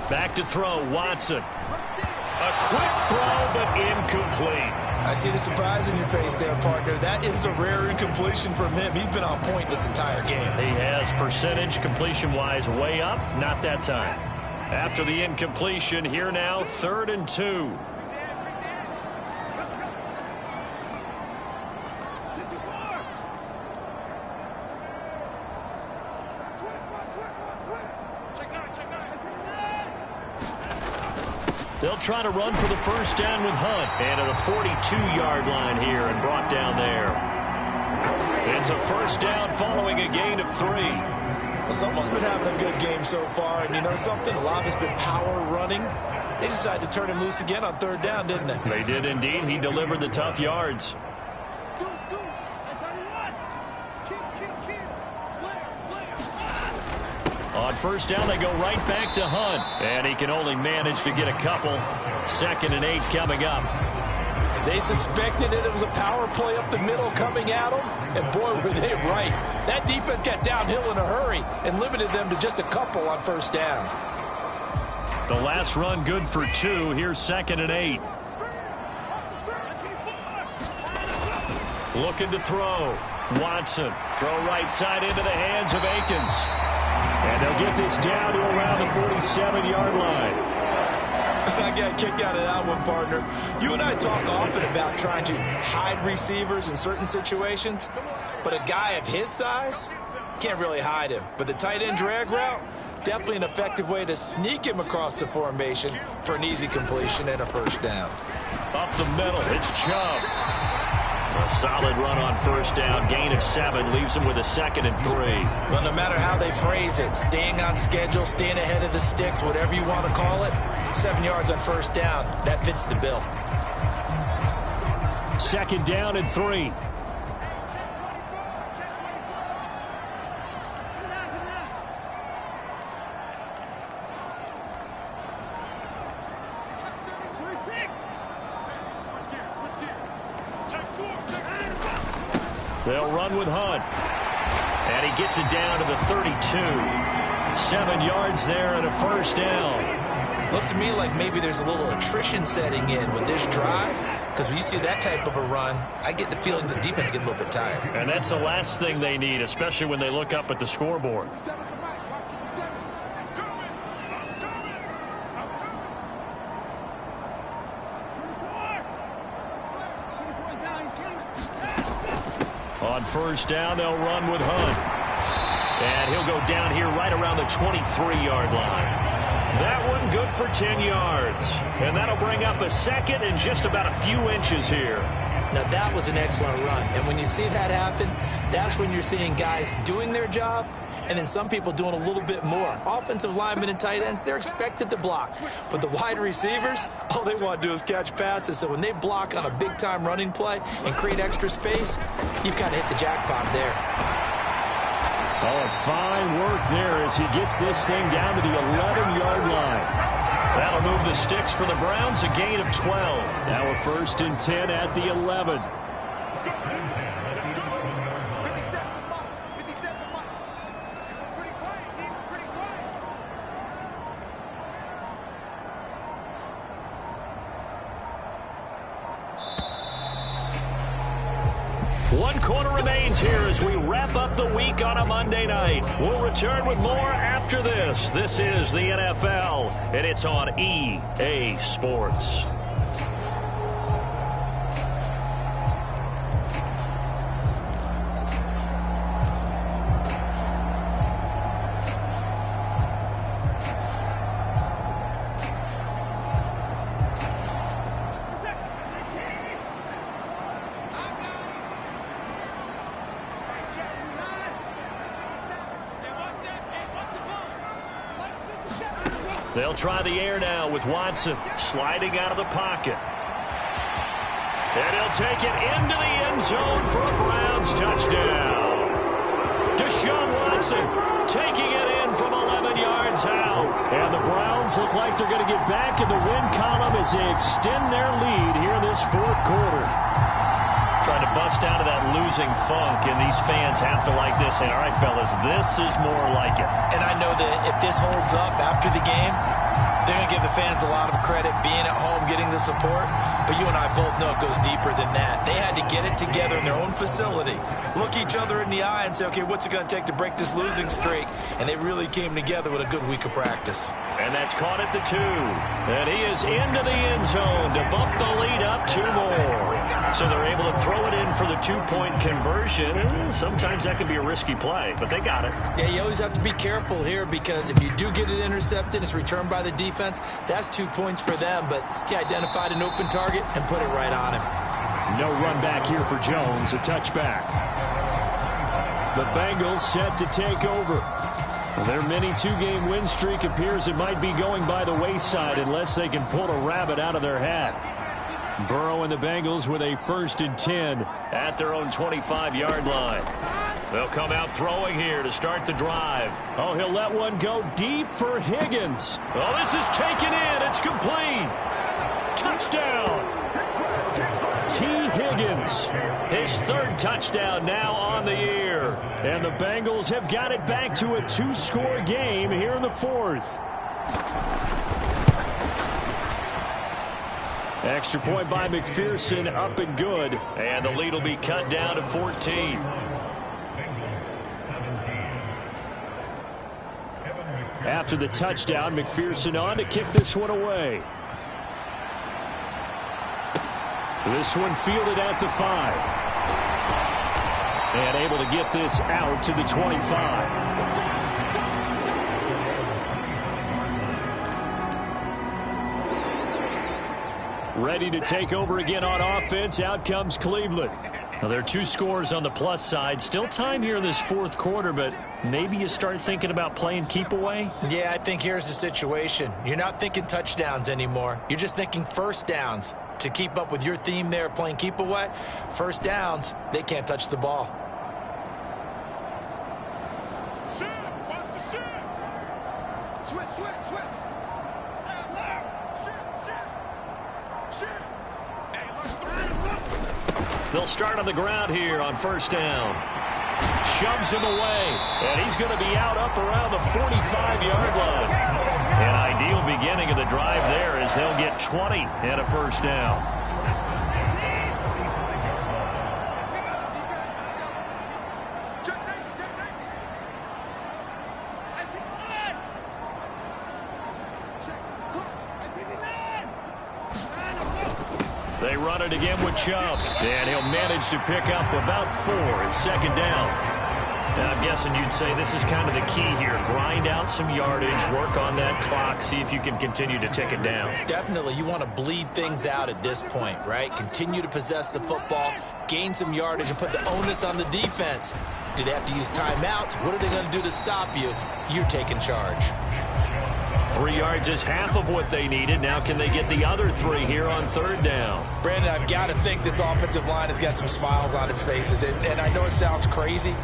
Back to throw, Watson. A quick throw, but incomplete. I see the surprise in your face there, partner. That is a rare incompletion from him. He's been on point this entire game. He has percentage completion-wise way up. Not that time. After the incompletion, here now, 3rd and 2. They'll try to run for the 1st down with Hunt. And at a 42-yard line here and brought down there. It's a first down following a gain of 3. Well, someone's been having a good game so far, and you know something? A lot has been power running. They decided to turn him loose again on 3rd down, didn't they? They did indeed. He delivered the tough yards. On 1st down, they go right back to Hunt. And he can only manage to get a couple. 2nd and 8 coming up. They suspected that it was a power play up the middle coming at them, and boy, were they right. That defense got downhill in a hurry and limited them to just a couple on 1st down. The last run good for 2. Here's 2nd and 8. Looking to throw. Watson. Throw right side into the hands of Akins. And they'll get this down to around the 47-yard line. I got a kick out of that one, partner. You and I talk often about trying to hide receivers in certain situations, but a guy of his size can't really hide him. But the tight end drag route, definitely an effective way to sneak him across the formation for an easy completion and a 1st down. Up the middle, it's Chubb. A solid run on 1st down. Gain of 7 leaves him with a 2nd and 3. Well, no matter how they phrase it, staying on schedule, staying ahead of the sticks, whatever you want to call it, 7 yards on 1st down, that fits the bill. 2nd down and 3. They'll run with Hunt. And he gets it down to the 32. 7 yards there and a 1st down. Looks to me like maybe there's a little attrition setting in with this drive, because when you see that type of a run, I get the feeling the defense getting a little bit tired. And that's the last thing they need, especially when they look up at the scoreboard. On 1st down, they'll run with Hunt. And he'll go down here right around the 23-yard line. That one good for 10 yards. And that'll bring up a 2nd and just about a few inches here. Now, that was an excellent run. And when you see that happen, that's when you're seeing guys doing their job and then some people doing a little bit more. Offensive linemen and tight ends, they're expected to block. But the wide receivers, all they want to do is catch passes. So when they block on a big-time running play and create extra space, you've kind of hit the jackpot there. Oh, fine work there as he gets this thing down to the 11-yard line. That'll move the sticks for the Browns, a gain of 12. Now a 1st and 10 at the 11. One quarter remains here as we wrap up the week on a Monday night. We'll return with more after this. This is the NFL, and it's on EA Sports. They'll try the air now with Watson sliding out of the pocket. And he'll take it into the end zone for a Browns touchdown. Deshaun Watson taking it in from 11 yards out. And the Browns look like they're going to get back in the win column as they extend their lead here in this 4th quarter. Trying to bust out of that losing funk, and these fans have to like this. Say, all right, fellas, this is more like it. And I know that if this holds up after the game, they're going to give the fans a lot of credit being at home, getting the support. But you and I both know it goes deeper than that. They had to get it together in their own facility, look each other in the eye and say, okay, what's it going to take to break this losing streak? And they really came together with a good week of practice. And that's caught at the 2. And he is into the end zone to bump the lead up 2 more. So they're able to throw it in for the 2-point conversion. And sometimes that can be a risky play, but they got it. Yeah, you always have to be careful here because if you do get it intercepted, it's returned by the defense. That's 2 points for them, but he identified an open target and put it right on him. No run back here for Jones, a touchback. The Bengals set to take over. Their mini 2-game win streak appears it might be going by the wayside unless they can pull a rabbit out of their hat. Burrow and the Bengals with a 1st and 10 at their own 25-yard line. They'll come out throwing here to start the drive. Oh, he'll let one go deep for Higgins. Oh, this is taken in. It's complete. Touchdown. T. Higgins, his 3rd touchdown now on the year. And the Bengals have got it back to a 2-score game here in the 4th. Extra point by McPherson, up and good. And the lead will be cut down to 14. After the touchdown, McPherson on to kick this one away. This one fielded at the 5. And able to get this out to the 25. Ready to take over again on offense. Out comes Cleveland. Now, there are 2 scores on the plus side. Still time here in this 4th quarter, but maybe you start thinking about playing keep away? Yeah, I think here's the situation. You're not thinking touchdowns anymore. You're just thinking 1st downs. To keep up with your theme there, playing keep away, 1st downs, they can't touch the ball. Switch. They'll start on the ground here on 1st down. Shoves him away, and he's going to be out up around the 45-yard line. An ideal beginning of the drive there as they'll get 20 and a 1st down. They run it again with Chubb, and he'll manage to pick up about 4 at 2nd down. And I'm guessing you'd say this is kind of the key here. Grind out some yardage, work on that clock, see if you can continue to tick it down. Definitely, you want to bleed things out at this point, right? Continue to possess the football, gain some yardage, and put the onus on the defense. Do they have to use timeouts? What are they going to do to stop you? You're taking charge. 3 yards is half of what they needed. Now can they get the other 3 here on 3rd down? Brandon, I've got to think this offensive line has got some smiles on its faces. And I know it sounds crazy,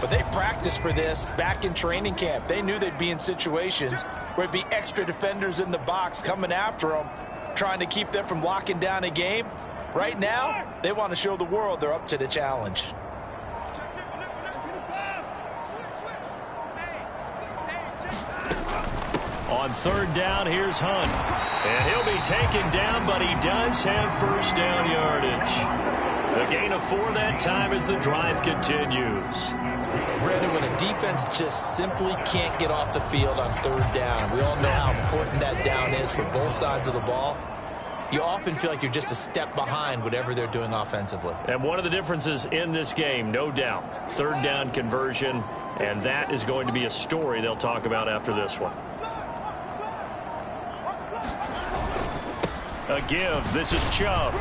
but they practiced for this back in training camp. They knew they'd be in situations where it'd be extra defenders in the box coming after them, trying to keep them from locking down a game. Right now, they want to show the world they're up to the challenge. On 3rd down, here's Hunt. And he'll be taken down, but he does have 1st down yardage. A gain of 4 that time as the drive continues. Brandon, when a defense just simply can't get off the field on 3rd down, and we all know how important that down is for both sides of the ball, you often feel like you're just a step behind whatever they're doing offensively. And one of the differences in this game, no doubt, 3rd down conversion, and that is going to be a story they'll talk about after this one. A give. This is Chubb.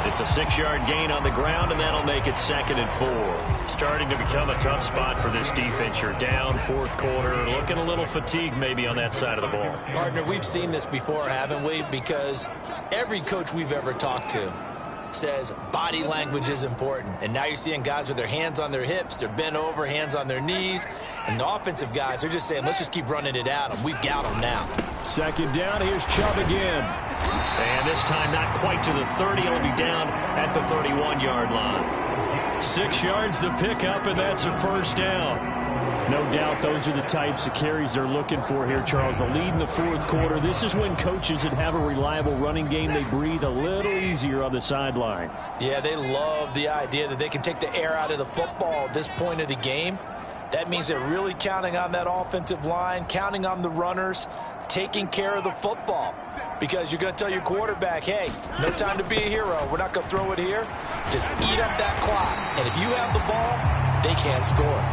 It's a 6-yard gain on the ground, and that'll make it 2nd and 4. Starting to become a tough spot for this defense. You're down 4th quarter, looking a little fatigued maybe on that side of the ball. Partner, we've seen this before, haven't we? Because every coach we've ever talked to says body language is important. And now you're seeing guys with their hands on their hips, they're bent over, hands on their knees. And the offensive guys are just saying, let's just keep running it at them. We've got them now. 2nd down, here's Chubb again. And this time not quite to the 30. It'll be down at the 31-yard line. 6 yards the pickup, and that's a 1st down. No doubt those are the types of carries they're looking for here, Charles. The lead in the 4th quarter. This is when coaches that have a reliable running game, they breathe a little easier on the sideline. Yeah, they love the idea that they can take the air out of the football at this point of the game. That means they're really counting on that offensive line, counting on the runners, taking care of the football. Because you're going to tell your quarterback, hey, no time to be a hero. We're not going to throw it here. Just eat up that clock. And if you have the ball, they can't score.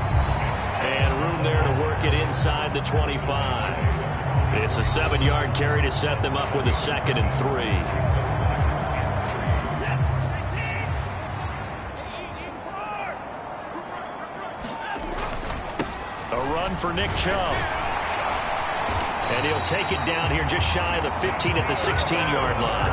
And room there to work it inside the 25. It's a 7-yard carry to set them up with a 2nd and 3. for Nick Chubb. And he'll take it down here just shy of the 15 at the 16-yard line.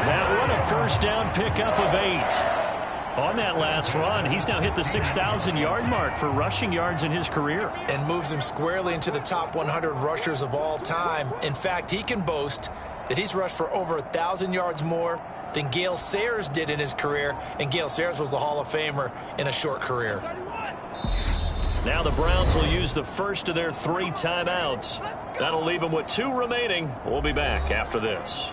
That one a first down pickup of 8. On that last run, he's now hit the 6,000-yard mark for rushing yards in his career. And moves him squarely into the top 100 rushers of all time. In fact, he can boast that he's rushed for over 1,000 yards more than Gale Sayers did in his career. And Gale Sayers was a Hall of Famer in a short career. Now the Browns will use the first of their 3 timeouts. That'll leave them with 2 remaining. We'll be back after this.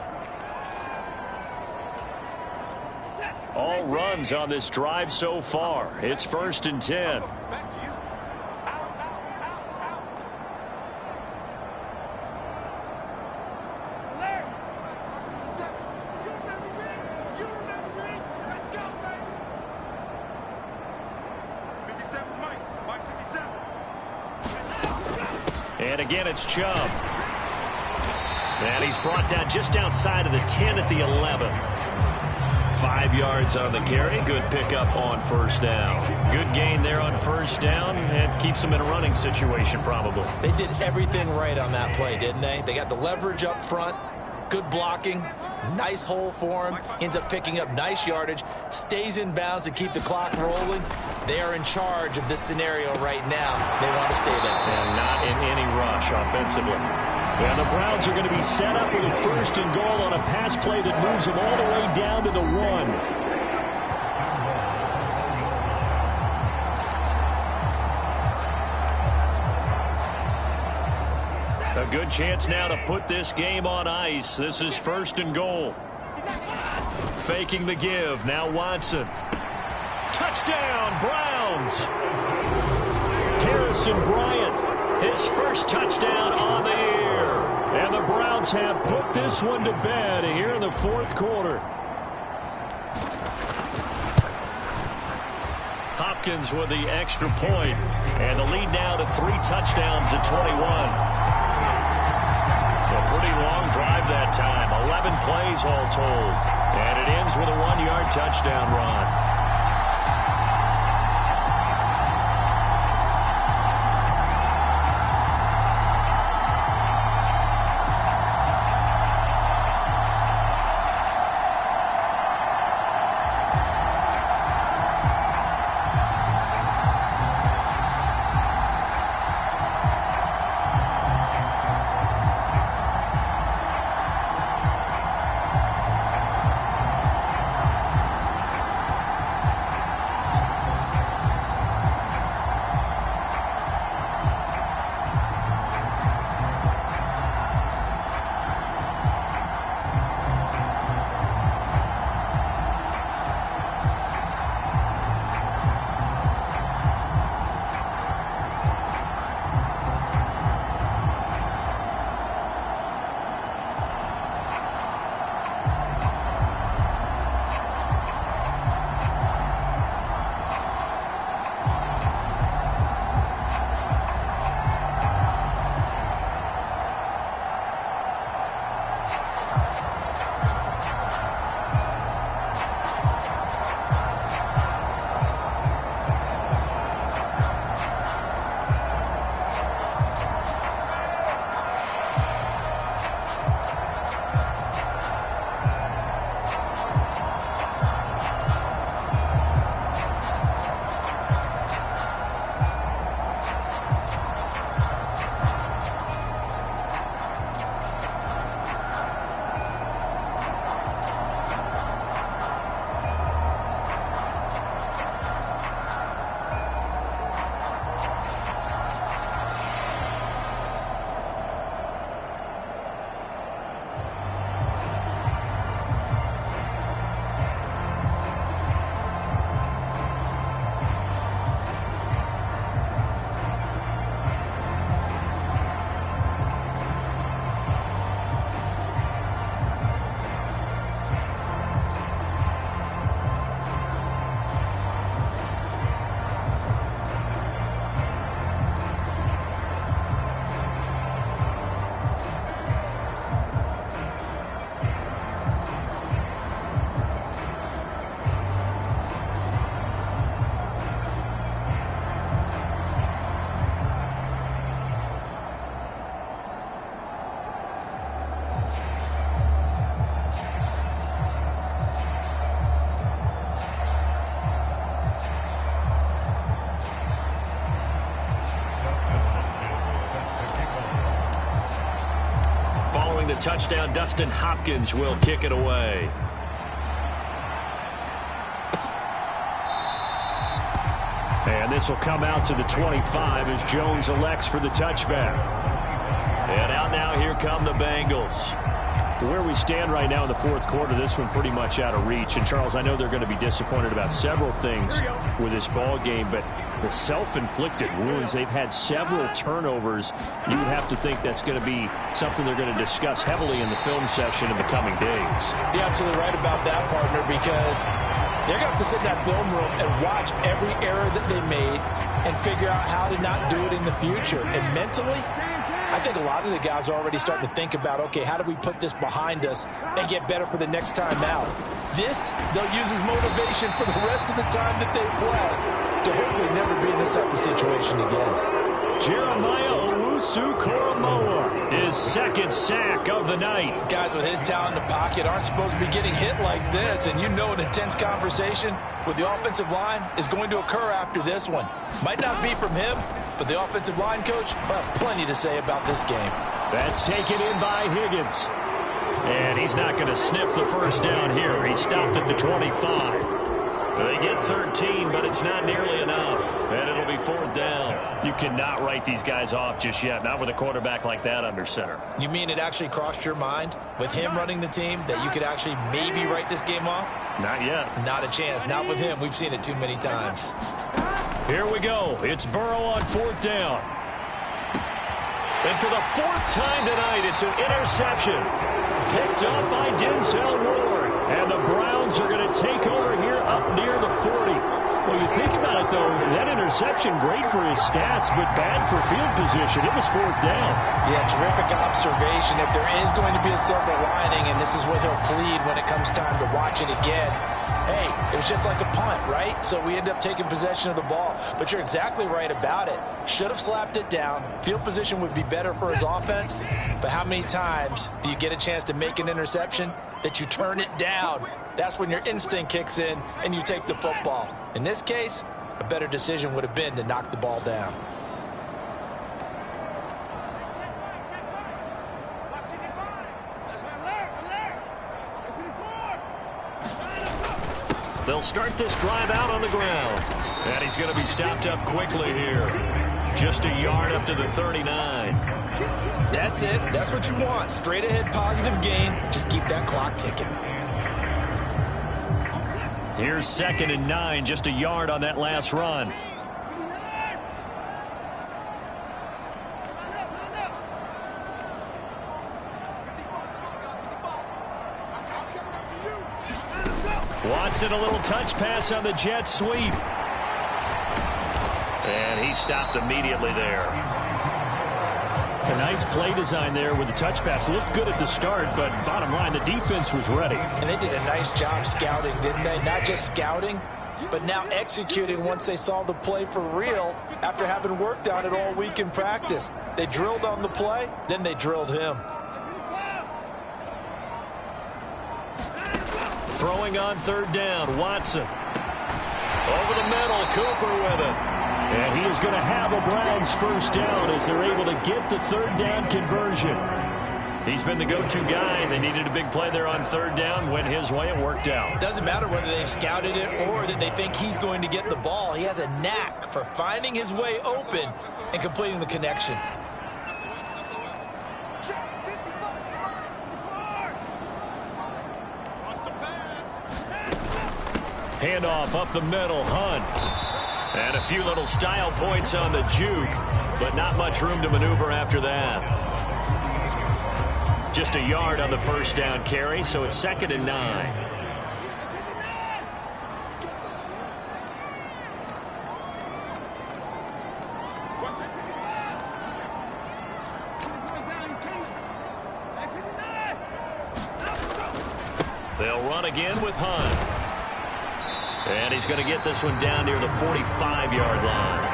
All runs on this drive so far. It's 1st and 10. And again, it's Chubb. And he's brought down just outside of the 10 at the 11. 5 yards on the carry. Good pickup on first down. Good gain there on first down, and keeps them in a running situation probably. They did everything right on that play, didn't they? They got the leverage up front, good blocking, nice hole for him, ends up picking up nice yardage, stays in bounds to keep the clock rolling. They are in charge of this scenario right now. They want to stay there. And not in any rush offensively. And the Browns are going to be set up with a 1st and goal on a pass play that moves them all the way down to the 1. A good chance now to put this game on ice. This is 1st and goal. Faking the give. Now Watson. Touchdown, Browns. Harrison Bryant, his first touchdown on the year. And the Browns have put this one to bed here in the 4th quarter. Hopkins with the extra point, and the lead now to 3 touchdowns at 21. A pretty long drive that time, 11 plays all told. And it ends with a 1-yard touchdown run. scoring the touchdown. Dustin Hopkins will kick it away. And this will come out to the 25 as Jones elects for the touchback. And out now, here come the Bengals. Where we stand right now in the fourth quarter, this one pretty much out of reach. And, Charles, I know they're going to be disappointed about several things with this ball game, but the self-inflicted wounds, they've had several turnovers. You would have to think that's going to be something they're going to discuss heavily in the film session in the coming days. You're absolutely right about that, partner, because they're going to have to sit in that film room and watch every error that they made and figure out how to not do it in the future. And mentally, I think a lot of the guys are already starting to think about, okay, how do we put this behind us and get better for the next time out? This, they'll use as motivation for the rest of the time that they play to hopefully never be in this type of situation again. Jeremiah Owusu-Koramoah, his second sack of the night. Guys with his talent in the pocket aren't supposed to be getting hit like this, and you know an intense conversation with the offensive line is going to occur after this one. Might not be from him, but the offensive line coach will have plenty to say about this game. That's taken in by Higgins. And he's not going to sniff the first down here. He stopped at the 25. They get 13, but it's not nearly enough. And it'll be fourth down. You cannot write these guys off just yet, not with a quarterback like that under center. You mean it actually crossed your mind with him running the team that you could actually maybe write this game off? Not yet. Not a chance. Not with him. We've seen it too many times. Here we go. It's Burrow on fourth down. And for the fourth time tonight, it's an interception. Picked up by Denzel Ward. And the Browns are going to take over here up near the 40. Well, you think about it, though, that interception, great for his stats, but bad for field position. It was fourth down. Yeah, terrific observation. If there is going to be a silver lining, and this is what he'll plead when it comes time to watch it again, hey, it was just like a punt, right? So we end up taking possession of the ball. But you're exactly right about it. Should have slapped it down. Field position would be better for his offense. But how many times do you get a chance to make an interception that you turn it down? That's when your instinct kicks in and you take the football. In this case, a better decision would have been to knock the ball down. They'll start this drive out on the ground. And he's going to be stopped up quickly here. Just a yard up to the 39. That's it. That's what you want. Straight ahead positive gain. Just keep that clock ticking. Here's 2nd and 9. Just a yard on that last run. Watson, a little touch pass on the jet sweep. And he stopped immediately there. A nice play design there with the touch pass. Looked good at the start, but bottom line, the defense was ready. And they did a nice job scouting, didn't they? Not just scouting, but now executing once they saw the play for real after having worked on it all week in practice. They drilled on the play, then they drilled him. Throwing on third down, Watson. Over the middle, Cooper with it. And he is going to have a Browns first down as they're able to get the third down conversion. He's been the go-to guy. They needed a big play there on third down. Went his way and worked out. Doesn't matter whether they scouted it or that they think he's going to get the ball. He has a knack for finding his way open and completing the connection. Handoff up the middle, Hunt. And a few little style points on the juke, but not much room to maneuver after that. Just a yard on the first down carry, so it's 2nd and 9. They'll run again with Hunt. And he's going to get this one down near the 45-yard line.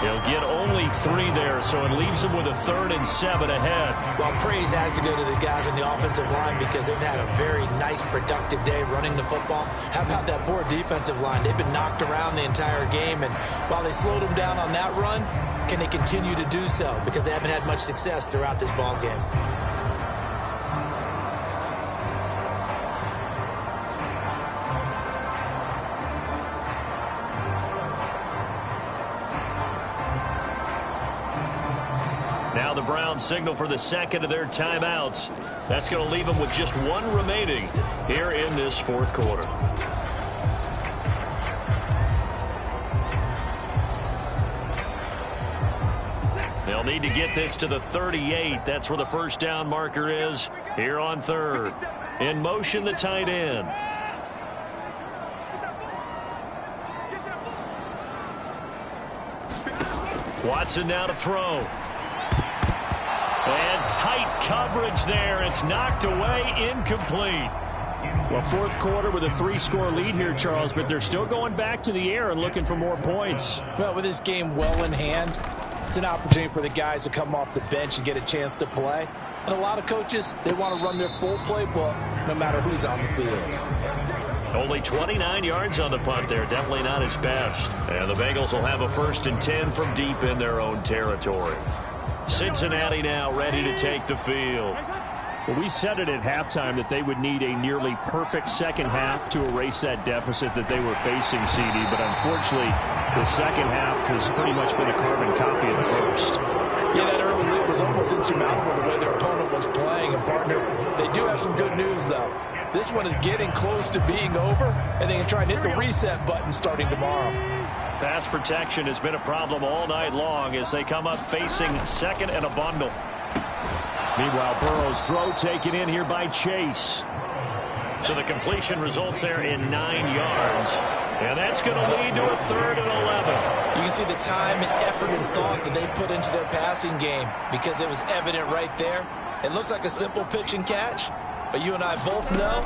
He'll get only 3 there, so it leaves him with a 3rd and 7 ahead. Well, praise has to go to the guys on the offensive line because they've had a very nice, productive day running the football. How about that poor defensive line? They've been knocked around the entire game, and while they slowed them down on that run, can they continue to do so? Because they haven't had much success throughout this ball game. signal for the second of their timeouts. That's going to leave them with just one remaining here in this fourth quarter. They'll need to get this to the 38. That's where the first down marker is here on third. In motion, the tight end. Watson now to throw. And tight coverage there. It's knocked away, incomplete. Well, fourth quarter with a 3-score lead here, Charles, but they're still going back to the air and looking for more points. Well, with this game well in hand, it's an opportunity for the guys to come off the bench and get a chance to play. And a lot of coaches, they want to run their full playbook no matter who's on the field. Only 29 yards on the punt there. Definitely not his best. And the Bengals will have a 1st and 10 from deep in their own territory. Cincinnati now ready to take the field. Well, we said it at halftime that they would need a nearly perfect second half to erase that deficit that they were facing, CD. But unfortunately, the second half has pretty much been a carbon copy of the first. Yeah, that early lead was almost insurmountable the way their opponent was playing. And, partner, they do have some good news, though. This one is getting close to being over, and they can try and hit the reset button starting tomorrow. Pass protection has been a problem all night long as they come up facing second and a bundle. Meanwhile, Burrow's throw taken in here by Chase. So the completion results there in 9 yards. And that's going to lead to a 3rd and 11. You can see the time and effort and thought that they've put into their passing game because it was evident right there. It looks like a simple pitch and catch, but you and I both know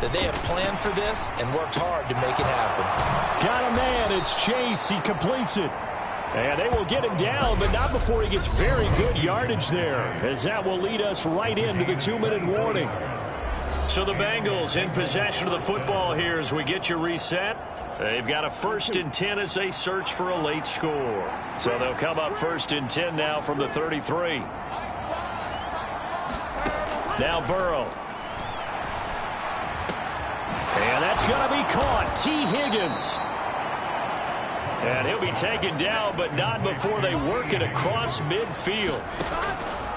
that they have planned for this and worked hard to make it happen. Got a man. It's Chase. He completes it. And they will get him down, but not before he gets very good yardage there, as that will lead us right into the 2-minute warning. So the Bengals in possession of the football here as we get you reset. They've got a 1st and 10 as they search for a late score. So they'll come up 1st and 10 now from the 33. Now Burrow. And that's going to be caught. T. Higgins. And he'll be taken down, but not before they work it across midfield.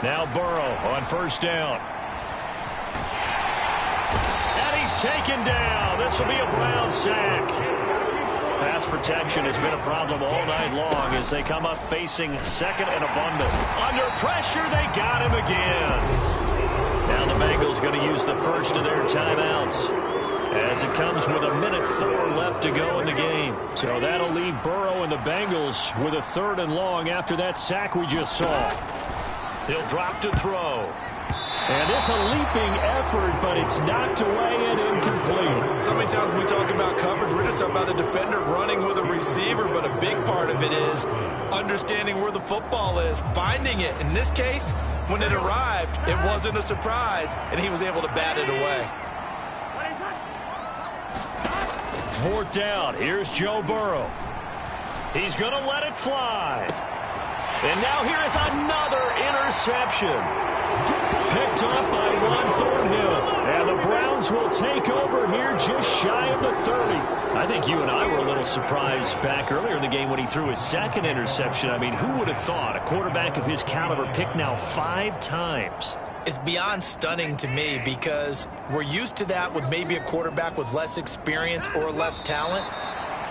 Now Burrow on 1st down. And he's taken down. This will be a Brown sack. Pass protection has been a problem all night long as they come up facing second and a bundle. Under pressure, they got him again. Now the Bengals going to use the first of their timeouts as it comes with 1:04 left to go in the game. So that'll leave Burrow and the Bengals with a 3rd and long after that sack we just saw. He'll drop to throw. And it's a leaping effort, but it's knocked away and incomplete. So many times when we talk about coverage, we're just talking about a defender running with a receiver, but a big part of it is understanding where the football is, finding it. In this case, when it arrived, it wasn't a surprise, and he was able to bat it away. 4th down. Here's Joe Burrow. He's going to let it fly. And now here is another interception. Picked up by Ron Thornhill. And the Browns will take over here just shy of the 30. I think you and I were a little surprised back earlier in the game when he threw his 2nd interception. I mean, who would have thought a quarterback of his caliber picked now 5 times? It's beyond stunning to me because we're used to that with maybe a quarterback with less experience or less talent.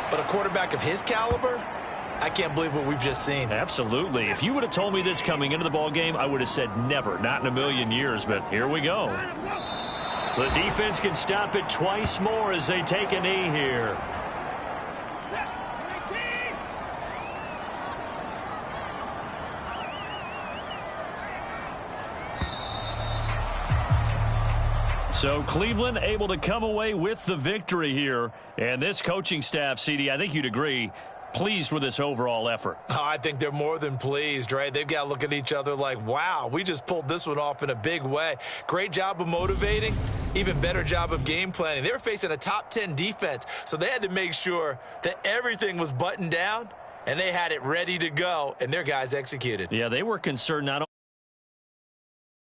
But a quarterback of his caliber, I can't believe what we've just seen. Absolutely. If you would have told me this coming into the ball game, I would have said never, not in a million years. But here we go. The defense can stop it twice more as they take a knee here. So Cleveland able to come away with the victory here. And this coaching staff, CD, I think you'd agree, pleased with this overall effort. Oh, I think they're more than pleased, right? They've got to look at each other like, wow, we just pulled this one off in a big way. Great job of motivating, even better job of game planning. They were facing a top 10 defense, so they had to make sure that everything was buttoned down, and they had it ready to go, and their guys executed. Yeah, they were concerned not